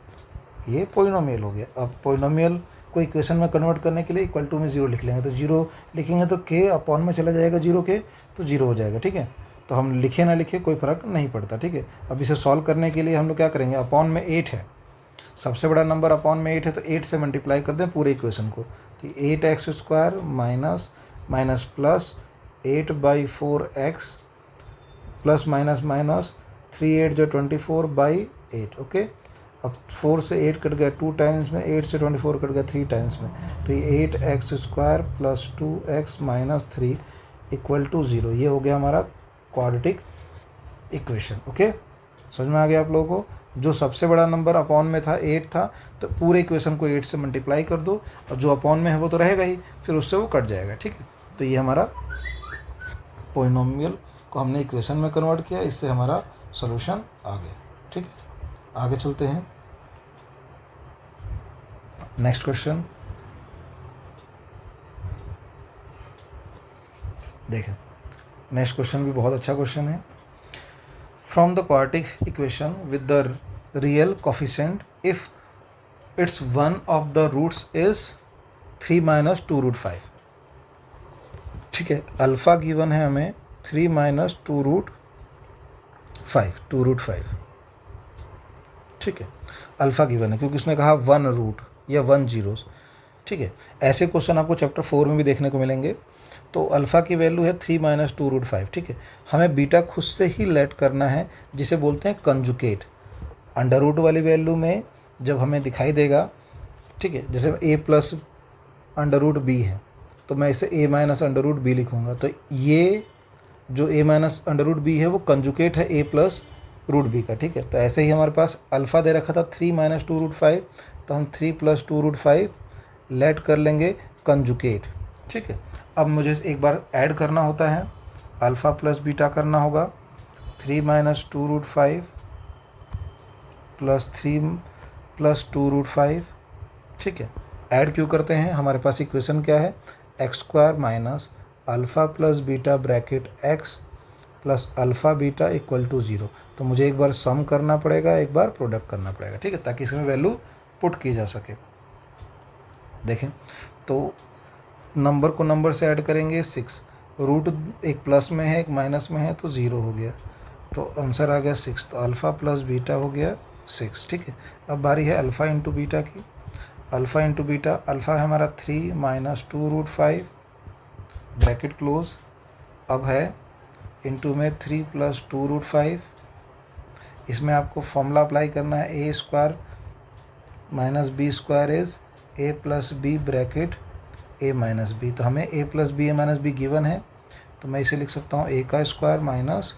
ये पॉलिनोमियल हो गया। अब पॉलिनोमियल को इक्वेशन में कन्वर्ट करने के लिए इक्वल टू में 0 लिख लेंगे, तो 0 लिखेंगे तो k अपॉन में चला जाएगा 0 के, तो 0 हो जाएगा। ठीक है, तो हम लिखे ना लिखे कोई फ़र्क नहीं पड़ता। ठीक है, अब इसे सॉल्व करने के लिए हम लोग क्या करेंगे, अपॉन में 8 है, सबसे बड़ा नंबर अपॉन में 8 है तो 8 से मल्टीप्लाई कर दें पूरे इक्वेशन को, तो 8x² minus plus 8/4x plus minus 3 8 जो 24/8। ओके, अब 4 से 8 कट गया 2 टाइम्स में, 8 से 24 कट गया 3 टाइम्स में, तो ये 8x² plus 2x minus 3 equal to 0। ये हो गया हमारा क्वाड्रेटिक इक्वेशन। ओके, समझ में आ गया आप लोगों को। जो सबसे बड़ा नंबर अपॉन में था 8 था, तो पूरे इक्वेशन को 8 से मल्टीप्लाई कर दो, और जो अपॉन में है वो तो रहेगा ही, फिर उससे वो कट जाएगा। ठीक है, तो ये हमारा पॉलिनोमियल को हमने इक्वेशन में कन्वर्ट किया, इससे हमारा सॉल्यूशन आ गया। ठीक है, आगे चलते हैं। नेक्स्ट क्वेश्चन देखें। नेक्स्ट क्वेश्चन भी बहुत अच्छा क्वेश्चन है। From the quadratic equation with the real coefficient if its one of the roots is 3 - 2√5। ठीक है, अल्फ़ा गिवन है हमें 3 - 2√5। ठीक है, अल्फ़ा गिवन है क्योंकि उसने कहा 1 रूट या 1 जीरोस। ठीक है, ऐसे क्वेश्चन आपको चैप्टर 4 में भी देखने को मिलेंगे। तो अल्फ़ा की वैल्यू है 3 - 2√5। ठीक है, हमें बीटा खुद से ही लेट करना है, जिसे बोलते हैं कंजुकेट। अंडर रूट वाली वैल्यू में जब हमें दिखाई देगा, ठीक है, जैसे a plus under root b है, तो मैं इसे a minus under root b लिखूँगा। तो ये जो a minus under root b है वो कंजुकेट है a प्लस रूट b का। ठीक है, तो ऐसे ही हमारे पास अल्फ़ा दे रखा था 3 - 2√5, तो हम 3 + 2√5 लेट कर लेंगे कंजुकेट। ठीक है, अब मुझे एक बार ऐड करना होता है, अल्फ़ा प्लस बीटा करना होगा, 3 - 2√5 प्लस 3 + 2√5। ठीक है, ऐड क्यों करते हैं, हमारे पास इक्वेशन क्या है, x² minus alpha plus beta bracket x plus alpha beta equal to 0। तो मुझे एक बार सम करना पड़ेगा, एक बार प्रोडक्ट करना पड़ेगा। ठीक है, ताकि इसमें वैल्यू पुट की जा सके। देखें तो नंबर को नंबर से ऐड करेंगे 6, रूट एक प्लस में है एक माइनस में है तो 0 हो गया, तो आंसर आ गया 6। तो अल्फ़ा प्लस बीटा हो गया 6। ठीक है, अब बारी है अल्फ़ा इंटू बीटा की। अल्फ़ा इंटू बीटा, अल्फ़ा है हमारा 3 - 2√5 ब्रैकेट क्लोज, अब है इंटू में 3 + 2√5। इसमें आपको फॉर्मूला अप्लाई करना है, a² minus b² is a + b bracket a - b। तो हमें a + b a - b given है, तो मैं इसे लिख सकता हूँ a का स्क्वायर माइनस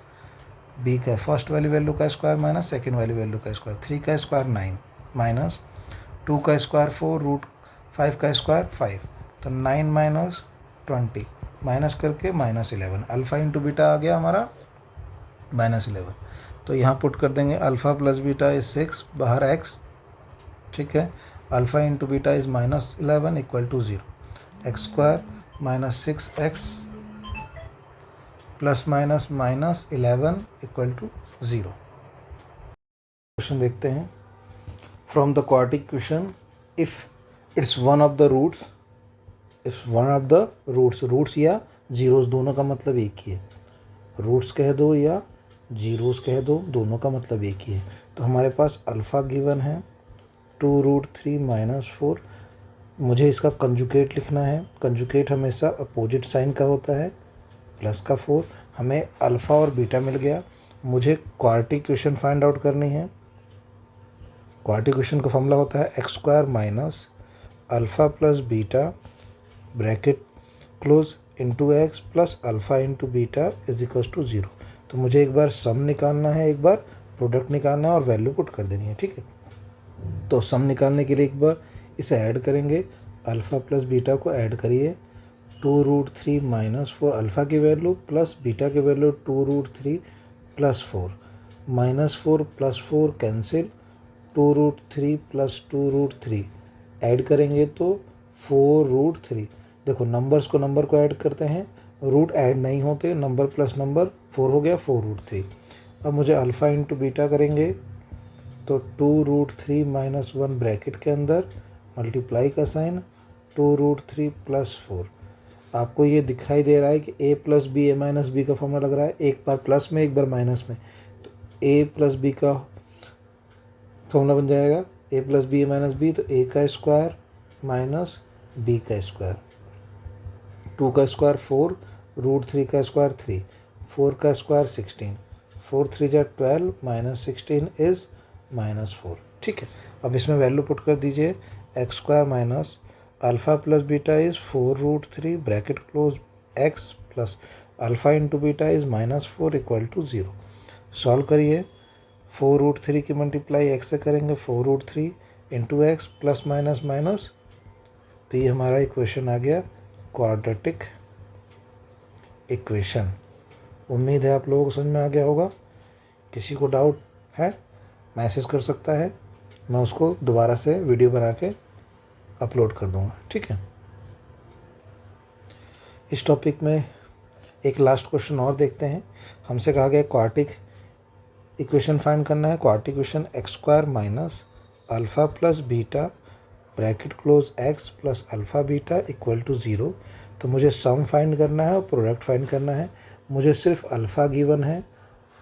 b का फर्स्ट वाली वैल्यू का स्क्वायर माइनस सेकेंड वाली वैल्यू का स्क्वायर, 3 का स्क्वायर 9 माइनस 2 का स्क्वायर 4, रूट 5 का स्क्वायर 5, तो 9 माइनस 20, माइनस करके -11, अल्फ़ा इंटू बीटा आ गया हमारा -11। तो यहाँ पुट कर देंगे अल्फ़ा प्लस बीटा इज 6, बाहर x, ठीक है। Alpha into beta is -11 equal to 0, X square -6x plus minus -11 equal to 0। Question देखते हैं। From the quadratic equation, if its one of the roots, roots या zeros दोनों का मतलब एक ही है, रूट्स कह दो या जीरोस कह दो, दोनों का मतलब एक ही है। तो हमारे पास अल्फ़ा गिवन है 2√3 - 4, मुझे इसका कंजुगेट लिखना है। कंजुगेट हमेशा अपोजिट साइन का होता है, प्लस का 4। हमें अल्फ़ा और बीटा मिल गया। मुझे क्वाड्रेटिक इक्वेशन फाइंड आउट करनी है। क्वाड्रेटिक इक्वेशन का फॉर्मूला होता है x square minus alpha plus beta bracket close into X plus alpha into beta is equals to 0। तो मुझे एक बार सम निकालना है, एक बार प्रोडक्ट निकालना है और वैल्यू पुट कर देनी है, ठीक है। तो सम निकालने के लिए एक बार इसे ऐड करेंगे, अल्फ़ा प्लस बीटा को ऐड करिए, 2√3 - 4 अल्फ़ा की वैल्यू प्लस बीटा की वैल्यू 2√3 + 4, -4 + 4 कैंसिल, 2√3 + 2√3 ऐड करेंगे तो 4√3। देखो नंबर्स को नंबर को ऐड करते हैं, रूट ऐड नहीं होते, नंबर प्लस नंबर 4 हो गया 4√3। अब मुझे अल्फ़ा इंटू बीटा करेंगे तो 2√3 - 1 ब्रैकेट के अंदर मल्टीप्लाई का साइन 2√3 + 4। आपको ये दिखाई दे रहा है कि a + b a - b का फॉर्मूला लग रहा है, एक बार प्लस में एक बार माइनस में, तो a + b का फॉर्मूला बन जाएगा a + b - b, तो a का स्क्वायर माइनस b का स्क्वायर, 2 का स्क्वायर 4, √3 का स्क्वायर 3, 4 का स्क्वायर 16, 4 3 जा 12 -16 इज -4, ठीक है। अब इसमें वैल्यू पुट कर दीजिए, X square minus alpha plus beta is 4√3 bracket close x plus alpha into beta is -4 equal to 0। Solve करिए, 4√3 की मल्टीप्लाई एक्स से करेंगे 4√3 into X plus minus minus, तो ये हमारा इक्वेशन आ गया क्वाड्रेटिक इक्वेशन। उम्मीद है आप लोगों को समझ में आ गया होगा। किसी को डाउट है मैसेज कर सकता है, मैं उसको दोबारा से वीडियो बना के अपलोड कर दूंगा, ठीक है। इस टॉपिक में एक लास्ट क्वेश्चन और देखते हैं। हमसे कहा गया क्वाड्रेटिक इक्वेशन फाइंड करना है। Quadratic equation X square minus alpha plus beta bracket close x plus alpha beta equal to 0। तो मुझे सम फाइंड करना है और प्रोडक्ट फाइंड करना है। मुझे सिर्फ अल्फ़ा गिवन है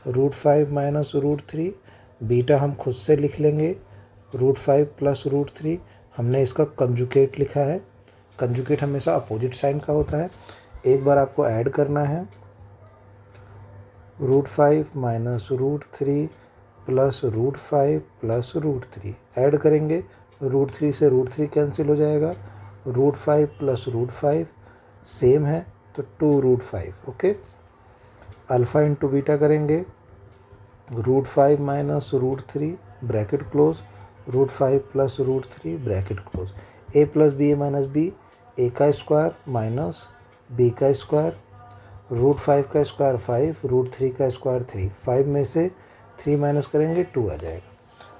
√5 - √3, बीटा हम खुद से लिख लेंगे √5 + √3। हमने इसका कंजुगेट लिखा है, कंजुगेट हमेशा अपोजिट साइन का होता है। एक बार आपको ऐड करना है, √5 - √3 + √5 + √3 ऐड करेंगे, √3 से √3 कैंसिल हो जाएगा, √5 + √5 सेम है तो 2√5, ओके। अल्फ़ा इंटू बीटा करेंगे, √5 - √3 bracket close, √5 + √3 bracket close, a + b a - b, a का स्क्वायर माइनस b का स्क्वायर, √5 का स्क्वायर 5, √3 का स्क्वायर 3, 5 में से 3 माइनस करेंगे 2 आ जाएगा।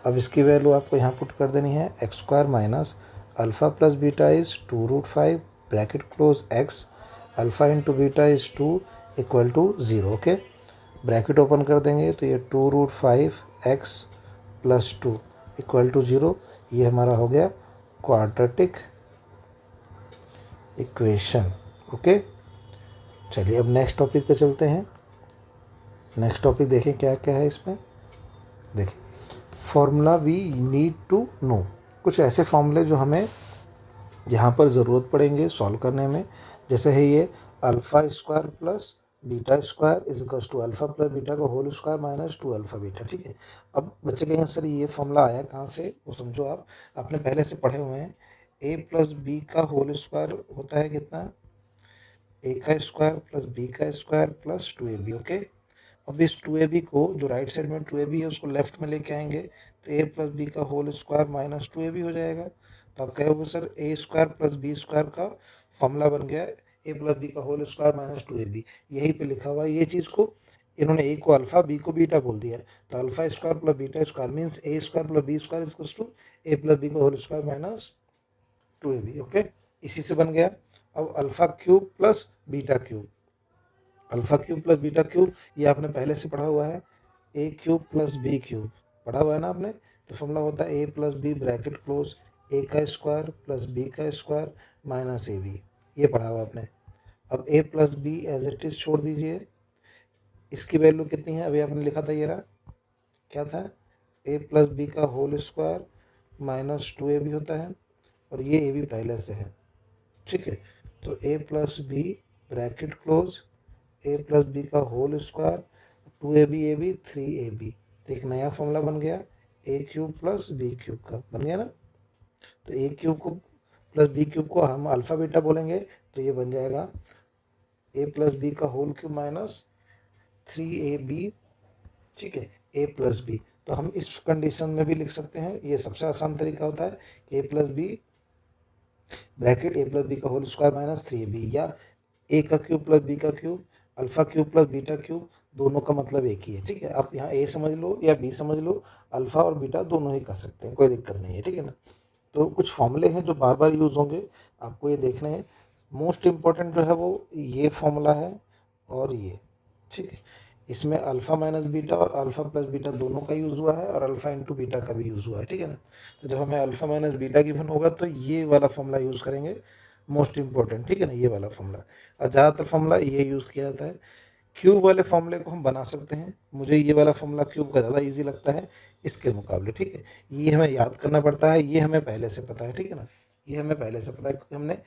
अब इसकी वैल्यू आपको यहाँ पुट कर देनी है, x square minus alpha plus beta is 2√5 bracket close X, alpha into beta is 2 equal to 0, okay. Bracket open कर देंगे तो ये 2√5 x + 2 इक्वल टू 0। ये हमारा हो गया क्वाड्रेटिक इक्वेशन, ओके। चलिए अब नेक्स्ट टॉपिक पे चलते हैं। नेक्स्ट टॉपिक देखें क्या क्या है इसमें। देखिए, formula we need to know, कुछ ऐसे फॉर्मूले जो हमें यहाँ पर ज़रूरत पड़ेंगे सॉल्व करने में। जैसे है ये alpha square plus beta square is equals to alpha plus beta का whole square minus 2 alpha beta, ठीक है। अब बच्चे कहेंगे सर ये फॉर्मूला आया कहाँ से, वो समझो आप, आपने पहले से पढ़े हुए हैं। a + b का होल स्क्वायर होता है कितना, a का स्क्वायर प्लस b का स्क्वायर प्लस 2ab, ओके। अब इस 2ab को जो राइट साइड में 2ab है उसको लेफ्ट में लेके आएंगे तो ए प्लस बी का होल स्क्वायर माइनस 2ab हो जाएगा। तो आप कहोगे सर ए स्क्वायर प्लस बी स्क्वायर का फॉर्मूला बन गया ए प्लस बी का होल स्क्वायर माइनस 2ab। यहीं पे लिखा हुआ है ये चीज़ को, इन्होंने ए को अल्फा बी को बीटा बोल दिया है। तो alpha square plus beta square means A square plus B square equals to A plus B का whole square minus 2ab। Okay, इसी से बन गया। अब alpha cube plus beta cube, alpha cube plus beta cube ये आपने पहले से पढ़ा हुआ है, ए क्यूब प्लस बी क्यूब पढ़ा हुआ है ना आपने। तो फॉर्मूला होता है ए प्लस बी ब्रैकेट क्लोज ए का स्क्वायर प्लस बी का स्क्वायर माइनस ए बी, ये पढ़ा हुआ आपने। अब A plus B as it is छोड़ दीजिए, इसकी वैल्यू कितनी है अभी आपने लिखा था, ये रहा, क्या था, ए प्लस बी का होल स्क्वायर माइनस 2ab होता है, और ये ए बी पहले से है, ठीक है। तो ए plus B bracket close a plus B का होल स्क्वायर 2ab 3ab, तो एक नया फॉर्मूला बन गया ए क्यूब प्लस बी क्यूब का, बन गया ना। तो ए क्यूब को प्लस बी क्यूब को हम अल्फा बीटा बोलेंगे, तो ये बन जाएगा ए प्लस बी का होल क्यूब माइनस 3ab, ठीक है, ए प्लस बी। तो हम इस कंडीशन में भी लिख सकते हैं, ये सबसे आसान तरीका होता है कि ए plus B bracket a plus B का होल स्क्वायर माइनस 3ab, या ए का क्यूब प्लस बी का cube, alpha cube plus beta cube, दोनों का मतलब एक ही है, ठीक है। आप यहाँ ए समझ लो या बी समझ लो, अल्फा और बीटा दोनों ही कर सकते हैं, कोई दिक्कत नहीं है, ठीक है ना। तो कुछ फॉर्मूले हैं जो बार बार यूज़ होंगे, आपको ये देखने हैं। मोस्ट इम्पॉर्टेंट जो है वो ये फॉर्मूला है और ये, ठीक है। इसमें अल्फ़ा माइनस बीटा और अल्फ़ा प्लस बीटा दोनों का यूज़ हुआ है, और अल्फ़ा इंटू बीटा का भी यूज़ हुआ है, ठीक है ना। तो जब हमें अल्फ़ा माइनस बीटा गिवन होगा तो ये वाला फॉर्मूला यूज़ करेंगे, मोस्ट इंपॉर्टेंट, ठीक है ना, ये वाला फॉर्मूला। और ज़्यादातर फॉर्मूला ये यूज़ किया जाता है। क्यूब वाले फॉर्मूले को हम बना सकते हैं, मुझे ये वाला फॉर्मूला क्यूब का ज़्यादा इजी लगता है इसके मुकाबले, ठीक है। ये हमें याद करना पड़ता है, ये हमें पहले से पता है, ठीक है ना, ये हमें पहले से पता है, क्योंकि हमने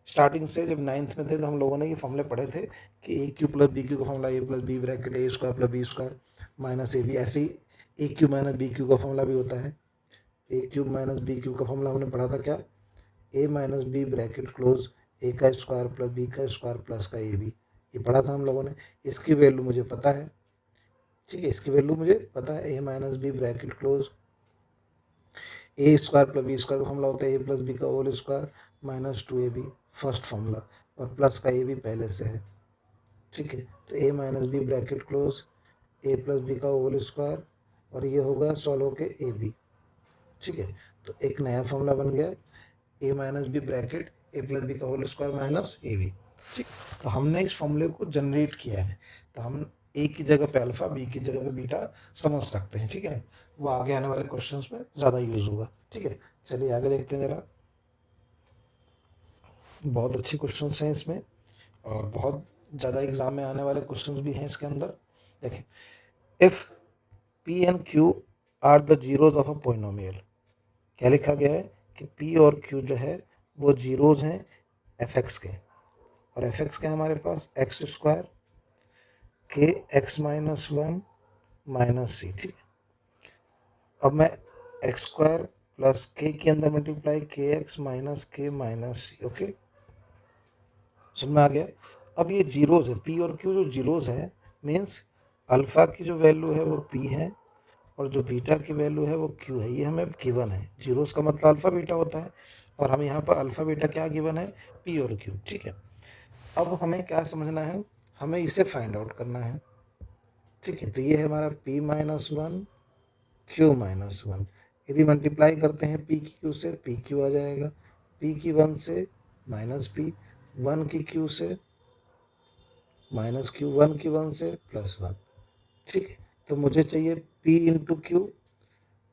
स्टार्टिंग से जब 9th में थे तो हम लोगों ने ये फॉर्मूले पढ़े थे कि a cube plus b cube का formula a plus B bracket a square plus B square minus A b. ऐसे ही a cube minus b cube का फॉर्मूला भी होता है, ए क्यूब माइनस बी क्यू का फॉर्मूला हमने पढ़ा था क्या, a minus b bracket close ए का स्क्वायर प्लस बी का स्क्वायर प्लस का ए बी, ये पढ़ा था हम लोगों ने। इसकी वैल्यू मुझे पता है, ठीक है, इसकी वैल्यू मुझे पता है, a minus b bracket close a square plus B square का फॉर्मूला होता है ए प्लस बी का whole square minus 2ab, first formula, और प्लस का ए भी पहले से है, ठीक है। तो a minus b bracket close a plus B का होल स्क्वायर, और ये होगा सॉल्व होके ए बी, ठीक है। तो एक नया फॉर्मूला बन गया a minus b bracket a plus B का होल स्क्वायर माइनस ए बी, ठीक। तो हमने इस फॉर्मूले को जनरेट किया है, तो हम ए की जगह पे अल्फा, बी की जगह पे बीटा समझ सकते हैं, ठीक है। वो आगे आने वाले क्वेश्चंस में ज़्यादा यूज़ होगा, ठीक है। चलिए आगे देखते हैं ज़रा, बहुत अच्छे क्वेश्चंस हैं इसमें, और बहुत ज़्यादा एग्जाम में आने वाले क्वेश्चंस भी हैं इसके अंदर। देखें, if P and Q R the zeros of a polynomial, क्या लिखा गया है कि पी और क्यू जो है वो जीरोज हैं एफ एक्स के, और एफ एक्स के हमारे पास एक्स स्क्वायर के एक्स माइनस 1 माइनस सी, ठीक है। अब मैं एक्स स्क्वायर प्लस के के अंदर मल्टीप्लाई के एक्स माइनस के माइनस सी, ओके, समझ में आ गया। अब ये जीरोज है, पी और क्यू जो जीरोज है मीन्स अल्फ़ा की जो वैल्यू है वो पी है, और जो बीटा की वैल्यू है वो क्यू है, ये हमें गिवन है। जीरोस का मतलब अल्फ़ा बीटा होता है, और हम यहाँ पर अल्फ़ा बीटा क्या गिवन है, पी और क्यू, ठीक है। अब हमें क्या समझना है, हमें इसे फाइंड आउट करना है, ठीक है। तो ये है हमारा पी माइनस 1 क्यू माइनस 1, यदि मल्टीप्लाई करते हैं पी की क्यू से पी क्यू आ जाएगा, पी की 1 से माइनस पी, 1 की क्यू से माइनस क्यू, 1 की 1 से प्लस 1, ठीक है। तो मुझे चाहिए p इंटू क्यू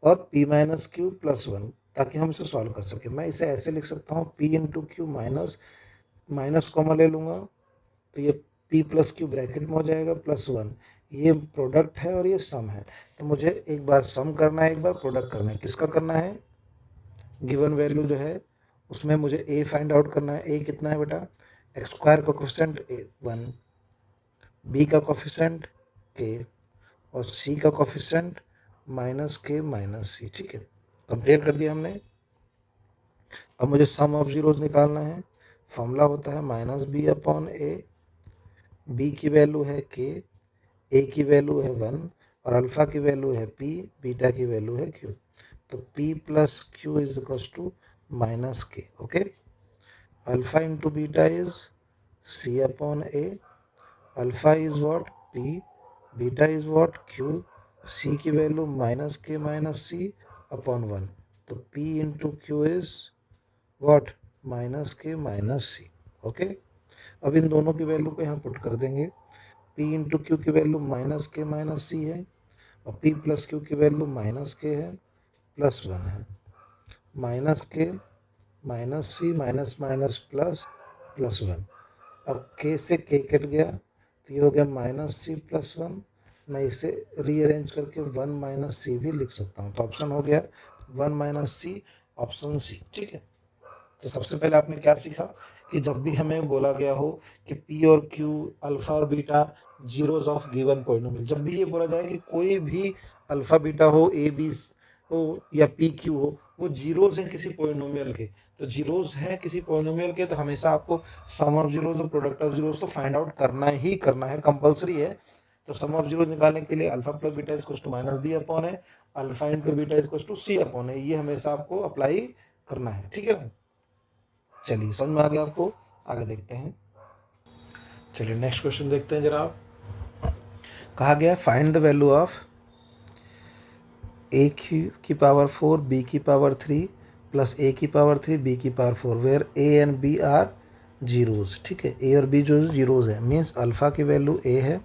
और p माइनस क्यू प्लस 1, ताकि हम इसे सॉल्व कर सकें। मैं इसे ऐसे लिख सकता हूँ p into Q minus minus comma ले लूँगा, तो ये p प्लस क्यू ब्रैकेट में हो जाएगा प्लस 1, ये प्रोडक्ट है और ये सम है। तो मुझे एक बार सम करना है, एक बार प्रोडक्ट करना है। किसका करना है, गिवन वैल्यू जो है उसमें मुझे a फाइंड आउट करना है। a कितना है बेटा, एक्स स्क्वायर का कोफिशिएंट 1, b का कोफिशिएंट k, और c का कोफिशिएंट माइनस के माइनस सी, ठीक है। कंपेयर कर दिया हमने। अब मुझे सम ऑफ जीरोज निकालना है, फॉर्मूला होता है माइनस बी अपॉन ए, बी की वैल्यू है के, ए की वैल्यू है 1, और अल्फ़ा की वैल्यू है p, बीटा की वैल्यू है q। तो p plus q is equals to minus k। Okay, alpha into beta is c upon a, alpha is what p, beta is what q, c की value minus k minus c upon 1। तो p into q is what minus k minus c। Okay, अब इन दोनों की value को यहाँ put कर देंगे। p इंटू क्यू की value minus k minus c है और p प्लस क्यू की वैल्यू माइनस k है प्लस 1 है। Minus k minus c minus minus plus plus 1। अब k से k कट गया तो ये हो गया माइनस c प्लस 1। मैं इसे रीअरेंज करके 1 माइनस c भी लिख सकता हूँ। तो ऑप्शन हो गया 1 माइनस c, ऑप्शन सी। ठीक है, तो सबसे पहले आपने क्या सीखा कि जब भी हमें बोला गया हो कि p और q, अल्फा और beta zeros of given polynomial, जब भी ये बोला जाए कि कोई भी अल्फा बीटा हो, ए बी हो या पी क्यू हो, वो जीरोज हैं किसी पॉलिनोमियल के, तो जीरोज हैं किसी पॉलिनोमियल के, तो हमेशा आपको सम ऑफ जीरोज और प्रोडक्ट ऑफ जीरोज तो फाइंड आउट करना ही करना है, कंपलसरी है। तो सम ऑफ जीरोज निकालने के लिए alpha plus beta is to minus B upon है, alpha into beta is to C upon है, ये हमेशा आपको अप्लाई करना है। ठीक है ना, चलिए समझ में आ गया आपको, आगे देखते हैं। चलिए नेक्स्ट क्वेश्चन देखते हैं जरा। कहा गया find the value of a की पावर 4 बी की पावर 3 प्लस ए की पावर 3 बी की power 4 where a and b are zeros. ठीक है, ए और बी जो जीरोज है, मीन्स अल्फ़ा की वैल्यू ए है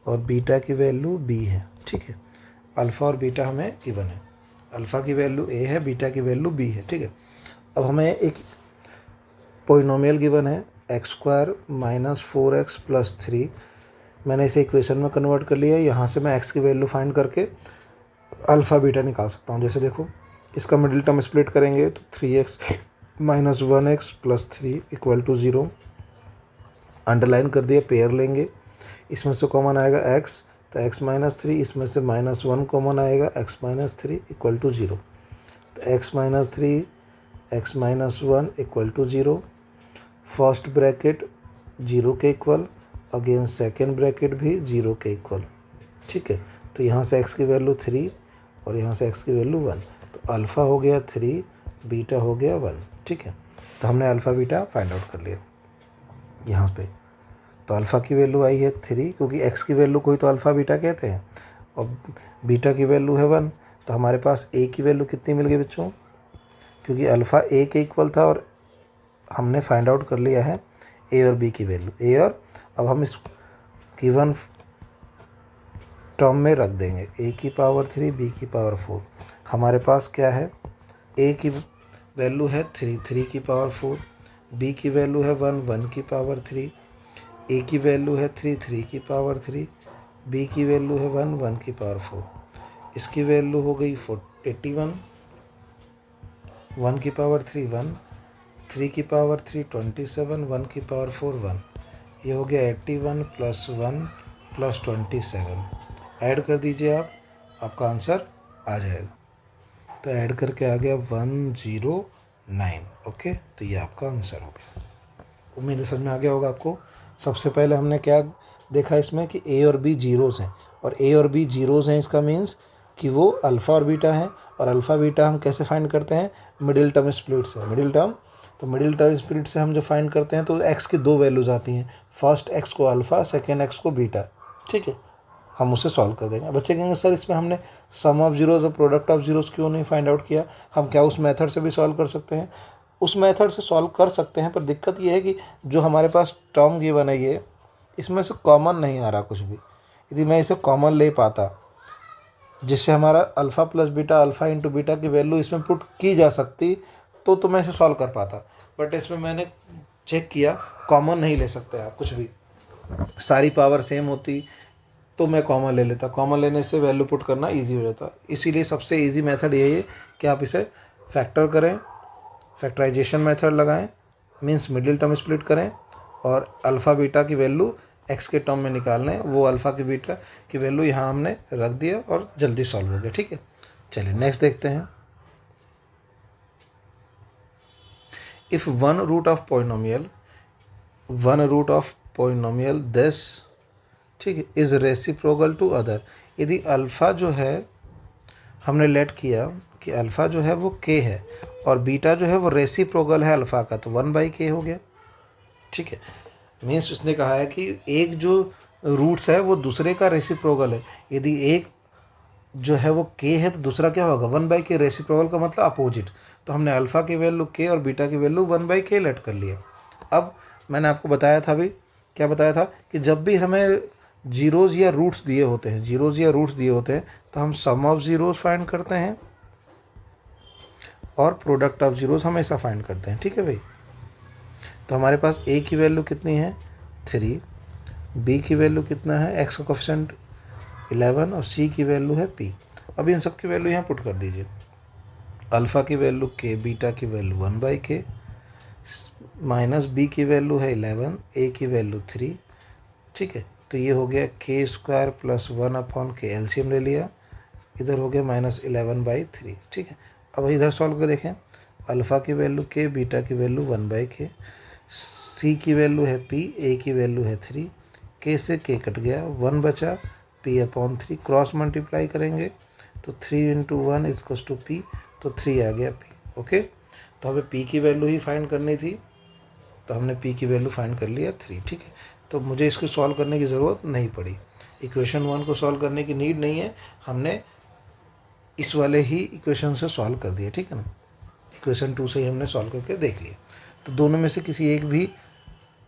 और बीटा की वैल्यू बी है। ठीक है, अल्फ़ा और बीटा हमें गिवन है, अल्फ़ा की वैल्यू ए है, बीटा की वैल्यू बी है। ठीक है, अब हमें एक पॉलिनोमियल गिवन है x square minus 4x plus 3। मैंने इसे इक्वेशन में कन्वर्ट कर लिया है। यहाँ से मैं x की वैल्यू फाइंड करके अल्फ़ा बीटा निकाल सकता हूँ। जैसे देखो, इसका मिडिल टर्म स्प्लिट करेंगे तो 3x minus 1x plus 3 equal to 0। Underline कर दिया, पेयर लेंगे, इसमें से कॉमन आएगा x, तो x माइनस 3, इसमें से माइनस 1 कॉमन आएगा, x माइनस 3 इक्वल टू 0। तो x minus 3 x minus 1 equal to 0। First bracket 0 के इक्वल, अगेन सेकेंड ब्रैकेट भी 0 के इक्वल। ठीक है, तो यहाँ से x की वैल्यू 3 और यहाँ से x की वैल्यू 1, तो अल्फ़ा हो गया 3, बीटा हो गया 1। ठीक है, तो हमने अल्फ़ा बीटा फाइंड आउट कर लिया यहाँ पे। तो अल्फ़ा की वैल्यू आई है 3, क्योंकि x की वैल्यू को ही तो अल्फ़ा बीटा कहते हैं, और बीटा की वैल्यू है 1। तो हमारे पास a की वैल्यू कितनी मिल गई बच्चों, क्योंकि अल्फ़ा a के इक्वल था और हमने फाइंड आउट कर लिया है ए और बी की वैल्यू, ए और, अब हम इस गिवन टर्म में रख देंगे ए की पावर 3 बी की पावर 4। हमारे पास क्या है, ए की वैल्यू है 3, 3 की पावर 4, बी की वैल्यू है 1, 1 की पावर 3, ए की वैल्यू है 3, 3 की पावर 3, बी की वैल्यू है 1, 1 की पावर 4। इसकी वैल्यू हो गई 81, 1 की पावर 3 1, 3 की पावर 3 27, 1 की पावर 4 1। ये हो गया 81 प्लस 1 प्लस 27। ऐड कर दीजिए आप, आपका आंसर आ जाएगा। तो ऐड करके आ गया 109। ओके, तो ये आपका आंसर हो गया। उम्मीद है समझ में आ गया होगा आपको। सबसे पहले हमने क्या देखा इसमें कि ए और बी जीरोज़ हैं, और ए और बी जीरोज़ हैं, इसका मीन्स कि वो अल्फ़ा और बीटा हैं। और अल्फ़ा बीटा हम कैसे फाइंड करते हैं, मिडिल टर्म स्प्लिट से। मिडिल टर्म, तो मिडिल टर्म स्प्लिट से हम जो फाइंड करते हैं तो एक्स की दो वैल्यूज़ आती हैं, फर्स्ट एक्स को अल्फ़ा, सेकेंड एक्स को बीटा। ठीक है, हम उसे सॉल्व कर देंगे। बच्चे कहेंगे सर इसमें हमने सम ऑफ जीरोज़ और प्रोडक्ट ऑफ जीरोज़ क्यों नहीं फाइंड आउट किया, हम क्या उस मेथड से भी सॉल्व कर सकते हैं? उस मेथड से सॉल्व कर सकते हैं, पर दिक्कत ये है कि जो हमारे पास टर्म गिवन है ये, इसमें से कॉमन नहीं आ रहा कुछ भी। यदि मैं इसे कॉमन ले पाता, जिससे हमारा alpha plus beta, alpha into beta की वैल्यू इसमें पुट की जा सकती, तो मैं इसे सॉल्व कर पाता। बट इसमें मैंने चेक किया, कॉमन नहीं ले सकते आप कुछ भी, सारी पावर सेम होती तो मैं कॉमन ले लेता। कॉमन लेने से वैल्यू पुट करना इजी हो जाता। इसीलिए सबसे इजी मेथड यही है कि आप इसे फैक्टर करें, फैक्टराइजेशन मेथड लगाएं, मींस मिडिल टर्म स्प्लिट करें, और अल्फ़ा बीटा की वैल्यू एक्स के टर्म में निकाल लें। वो अल्फ़ा की बीटा की वैल्यू यहाँ हमने रख दिया और जल्दी सॉल्व हो गया। ठीक है, चलिए नेक्स्ट देखते हैं। If one root of polynomial this, ठीक है, इज़ रेसिप्रोकल टू अदर। यदि अल्फ़ा जो है हमने लेट किया कि अल्फ़ा जो है वो k है और बीटा जो है वो रेसिप्रोकल है अल्फ़ा का, तो 1/k हो गया। ठीक है, मीन्स उसने कहा है कि एक जो रूट्स है वो दूसरे का रेसिप्रोकल है। यदि एक जो है वो k है तो दूसरा क्या होगा, 1/k। रेसिप्रोकल का मतलब अपोजिट। तो हमने अल्फ़ा की वैल्यू k और बीटा की वैल्यू 1/k लेट कर लिया। अब मैंने आपको बताया था, अभी क्या बताया था कि जब भी हमें जीरोज़ या रूट्स दिए होते हैं, तो हम सम ऑफ ज़ीरोज़ फाइंड करते हैं और प्रोडक्ट ऑफ ज़ीरोज़ हमेशा फाइंड करते हैं। ठीक है भाई, तो हमारे पास a की वैल्यू कितनी है 3, b की वैल्यू कितना है, x का कोफिशिएंट 11 और c की वैल्यू है p। अब इन सब की वैल्यू यहाँ पुट कर दीजिए। अल्फ़ा की वैल्यू k, बीटा की वैल्यू 1/k, माइनस b की वैल्यू है 11, a की वैल्यू 3। ठीक है, तो ये हो गया k² प्लस 1/k, एलसीएम ले लिया, इधर हो गया -11/3। ठीक है, अब इधर सॉल्व कर देखें। अल्फ़ा की वैल्यू k, बीटा की वैल्यू 1/k, c की वैल्यू है p, a की वैल्यू है 3, k से k कट गया, 1 बचा, p/3। क्रॉस मल्टीप्लाई करेंगे तो 3 × 1 = p, तो 3 आ गया p। ओके, तो हमें p की वैल्यू ही फाइंड करनी थी, तो हमने p की वैल्यू फाइंड कर लिया 3। ठीक है, तो मुझे इसको सॉल्व करने की ज़रूरत नहीं पड़ी। इक्वेशन 1 को सॉल्व करने की नीड नहीं है, हमने इस वाले ही इक्वेशन से सॉल्व कर दिया। ठीक है ना, इक्वेशन 2 से ही हमने सॉल्व करके देख लिया। तो दोनों में से किसी एक भी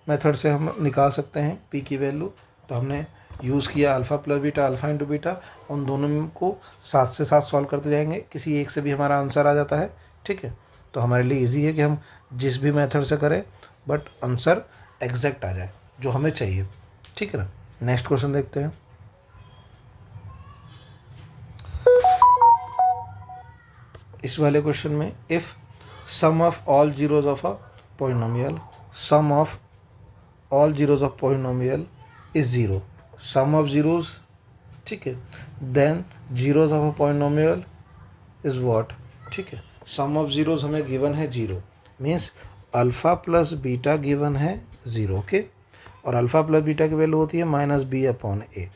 मेथड से हम निकाल सकते हैं p की वैल्यू। तो हमने यूज़ किया alpha plus beta, alpha into beta, उन दोनों को साथ से साथ सॉल्व करते जाएंगे, किसी एक से भी हमारा आंसर आ जाता है। ठीक है, तो हमारे लिए इजी है कि हम जिस भी मेथड से करें बट आंसर एग्जैक्ट आ जाए जो हमें चाहिए। ठीक है ना, नेक्स्ट क्वेश्चन देखते हैं। इस वाले क्वेश्चन में if sum of all zeros of a polynomial, sum of all zeros of polynomial is 0, sum of zeros, ठीक है, then zeros of a polynomial is what. ठीक है, सम ऑफ जीरोज हमें गिवन है 0, means alpha plus beta given है 0। Okay, और alpha plus beta की value होती है -b/a,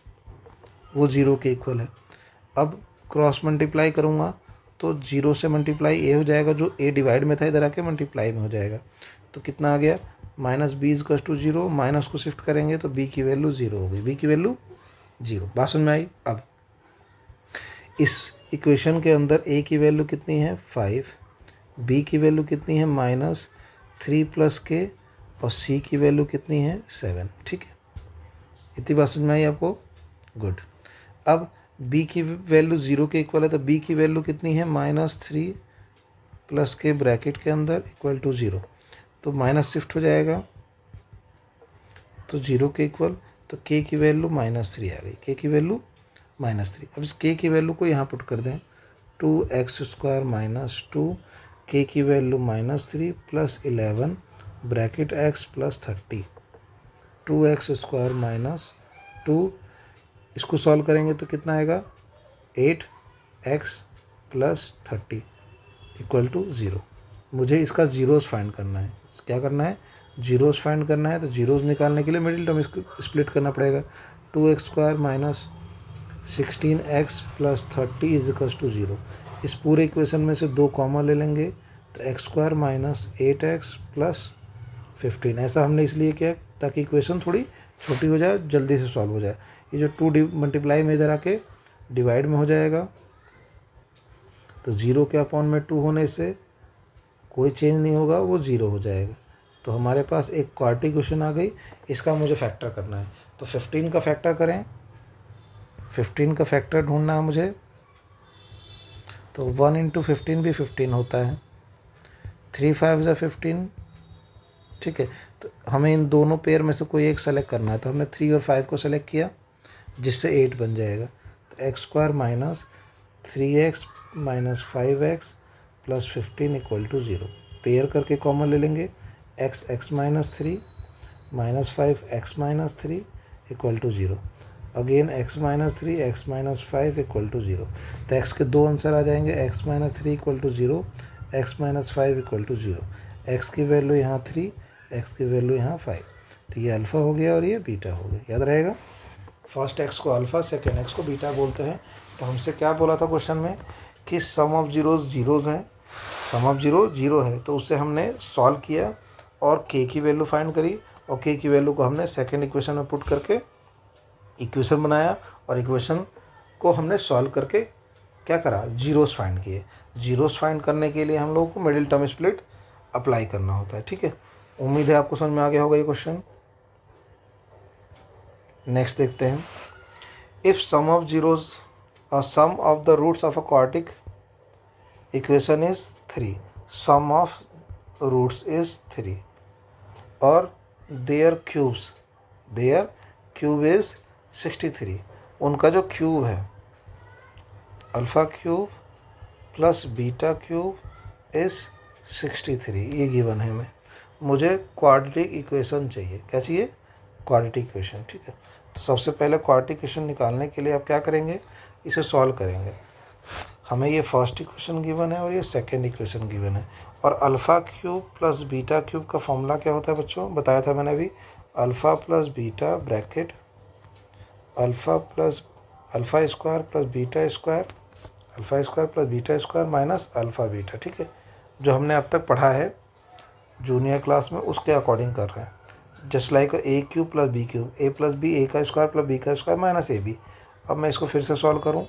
वो 0 के इक्वल है। अब क्रॉस मल्टीप्लाई करूँगा तो 0 से मल्टीप्लाई a हो जाएगा, जो a डिवाइड में था इधर आके मल्टीप्लाई में हो जाएगा। तो कितना आ गया, -b = 0, माइनस को शिफ्ट करेंगे तो b की वैल्यू 0 हो गई, b की वैल्यू 0। बात समझ में आई। अब इस इक्वेशन के अंदर a की वैल्यू कितनी है 5, b की वैल्यू कितनी है -3 + k, और c की वैल्यू कितनी है 7। ठीक है, इतनी बात समझ में आई आपको, गुड। अब b की वैल्यू 0 के इक्वल है, तो b की वैल्यू कितनी है -3 + k ब्रैकेट के अंदर = 0, तो माइनस शिफ्ट हो जाएगा तो 0 के इक्वल, तो k की वैल्यू -3 आ गई, k की वैल्यू -3। अब इस k की वैल्यू को यहाँ पुट कर दें, 2x² - 2, k की वैल्यू -3 + 11 ब्रैकेट x + 30, 2x² - 2, इसको सॉल्व करेंगे तो कितना आएगा 8x + 30 = 0। मुझे इसका ज़ीरोज़ फाइंड करना है। क्या करना है, ज़ीरोज़ फाइंड करना है। तो ज़ीरोज़ निकालने के लिए मिडिल टर्म इसको स्प्लिट करना पड़ेगा, 2x² - 16x + 30 = 0। इस पूरे इक्वेशन में से 2 कॉमन ले लेंगे, तो x² - 8x + 15। ऐसा हमने इसलिए किया ताकि इक्वेशन थोड़ी छोटी हो जाए, जल्दी से सॉल्व हो जाए। ये जो 2 मल्टीप्लाई में इधर आके डिवाइड में हो जाएगा, तो 0 के अपॉन में 2 होने से कोई चेंज नहीं होगा, वो 0 हो जाएगा। तो हमारे पास एक क्वाड्रेटिक इक्वेशन आ गई, इसका मुझे फैक्टर करना है। तो 15 का फैक्टर करें, 15 का फैक्टर ढूंढना है मुझे। तो 1 × 15 भी 15 होता है, 3 × 5 = 15। ठीक है, तो हमें इन दोनों पेयर में से कोई एक सेलेक्ट करना है, तो हमने 3 और 5 को सेलेक्ट किया, जिससे 8 बन जाएगा। तो x² - 3x - 5x + 15 = 0। पेयर करके कॉमन ले लेंगे, x - 3 - 5x - 3 = 0। Again x - 3 x - 5 = 0। तो x के 2 आंसर आ जाएंगे, x - 3 = 0, x - 5 = 0। x की वैल्यू यहाँ 3, x की वैल्यू यहाँ 5। तो ये अल्फ़ा हो गया और ये बीटा हो गया, याद रहेगा। फर्स्ट एक्स को अल्फ़ा, सेकेंड एक्स को बीटा बोलते हैं। तो हमसे क्या बोला था क्वेश्चन में कि सम ऑफ जीरोज़ जीरोज़ हैं, सम ऑफ जीरो जीरो है, तो उससे हमने सॉल्व किया और के की वैल्यू फाइंड करी और के की वैल्यू को हमने सेकेंड इक्वेशन में पुट करके इक्वेशन बनाया और इक्वेशन को हमने सॉल्व करके क्या करा, जीरोस फाइंड किए। जीरोस फाइंड करने के लिए हम लोगों को मिडिल टर्म स्प्लिट अप्लाई करना होता है। ठीक है, उम्मीद है आपको समझ में आ गया होगा ये क्वेश्चन। नेक्स्ट देखते हैं, if sum of zeros sum of the roots of a quadratic equation is 3, sum of roots is 3 और देयर क्यूब इज 63। उनका जो क्यूब है alpha cube plus beta cube is 63, ये गिवन है। मुझे क्वाड्रेटिक इक्वेशन चाहिए। क्या चाहिए? Quadratic equation. ठीक है, तो सबसे पहले क्वाड्रेटिक इक्वेशन निकालने के लिए आप क्या करेंगे, इसे सॉल्व करेंगे। हमें ये फर्स्ट इक्वेशन गिवन है और ये सेकंड इक्वेशन गिवन है। और alpha cube plus beta cube का फॉर्मूला क्या होता है बच्चों, बताया था मैंने अभी, alpha plus beta bracket alpha square plus beta square, alpha square plus beta square minus alpha beta. ठीक है, जो हमने अब तक पढ़ा है जूनियर क्लास में उसके अकॉर्डिंग कर रहे हैं। Just like A cube plus B cube, A plus B, A का स्क्वायर प्लस बी का स्क्वायर माइनस ए बी। अब मैं इसको फिर से सॉल्व करूं,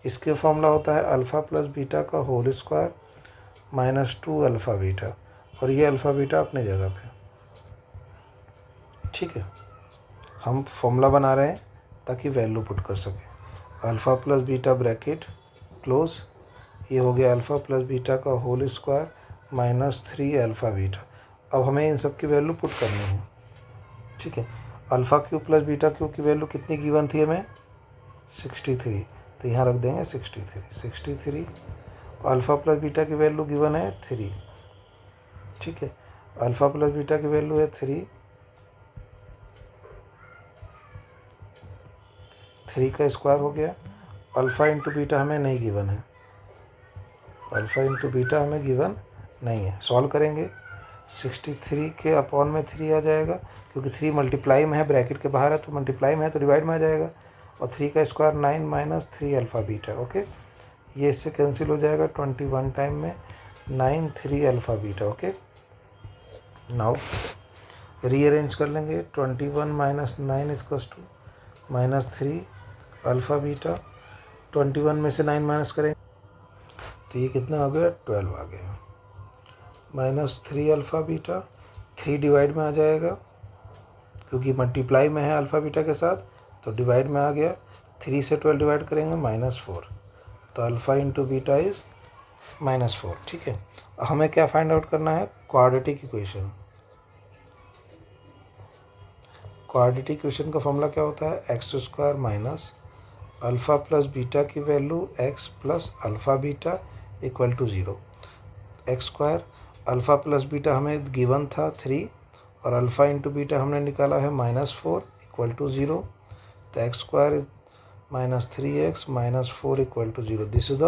इसके फॉर्मूला होता है अल्फ़ा प्लस बीटा का whole square minus 2 alpha beta, और ये अल्फ़ा बीटा अपने जगह पे। ठीक है, हम फॉर्मूला बना रहे हैं ताकि वैल्यू पुट कर सकें। Alpha plus beta bracket close, ये हो गया अल्फ़ा प्लस बीटा का whole square minus 3 alpha beta. अब हमें इन सब की वैल्यू पुट करनी है। ठीक है, alpha cube plus beta cube की वैल्यू कितनी गिवन थी हमें, 63, तो यहाँ रख देंगे 63। अल्फ़ा प्लस बीटा की वैल्यू गिवन है 3। ठीक है, अल्फ़ा प्लस बीटा की वैल्यू है 3 का स्क्वायर हो गया। अल्फ़ा इंटू बीटा हमें नहीं गिवन है, अल्फ़ा इंटू बीटा हमें गिवन नहीं है। सॉल्व करेंगे, 63 के अपॉन में 3 आ जाएगा, क्योंकि 3 मल्टीप्लाई में है, ब्रैकेट के बाहर है, तो मल्टीप्लाई में है तो डिवाइड में आ जाएगा। और 3 का square 9 minus 3 alpha beta. Okay, ये इससे कैंसिल हो जाएगा 21 टाइम में 9 3 alpha beta. Okay, now rearrange कर लेंगे, 21 minus 9 equals to minus 3 alpha beta. 21 में से 9 माइनस करेंगे तो ये कितना आ गया, 12 आ गया, माइनस 3 अल्फ़ा बीटा। 3 डिवाइड में आ जाएगा, क्योंकि मल्टीप्लाई में है अल्फ़ा बीटा के साथ, तो डिवाइड में आ गया। 3 से 12 डिवाइड करेंगे -4, तो अल्फ़ा इंटू बीटा इज़ -4। ठीक है, हमें क्या फाइंड आउट करना है, क्वाड्रेटिक इक्वेशन। क्वाड्रेटिक इक्वेशन का फॉर्मूला क्या होता है, x square minus alpha plus beta की value x plus alpha beta equal to 0। X square, alpha plus beta हमें गिवन था 3 और अल्फ़ा इंटू बीटा हमने निकाला है -4 इक्वल टू 0, तो x square minus 3x minus 4 equal to 0। This is the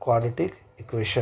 quadratic equation.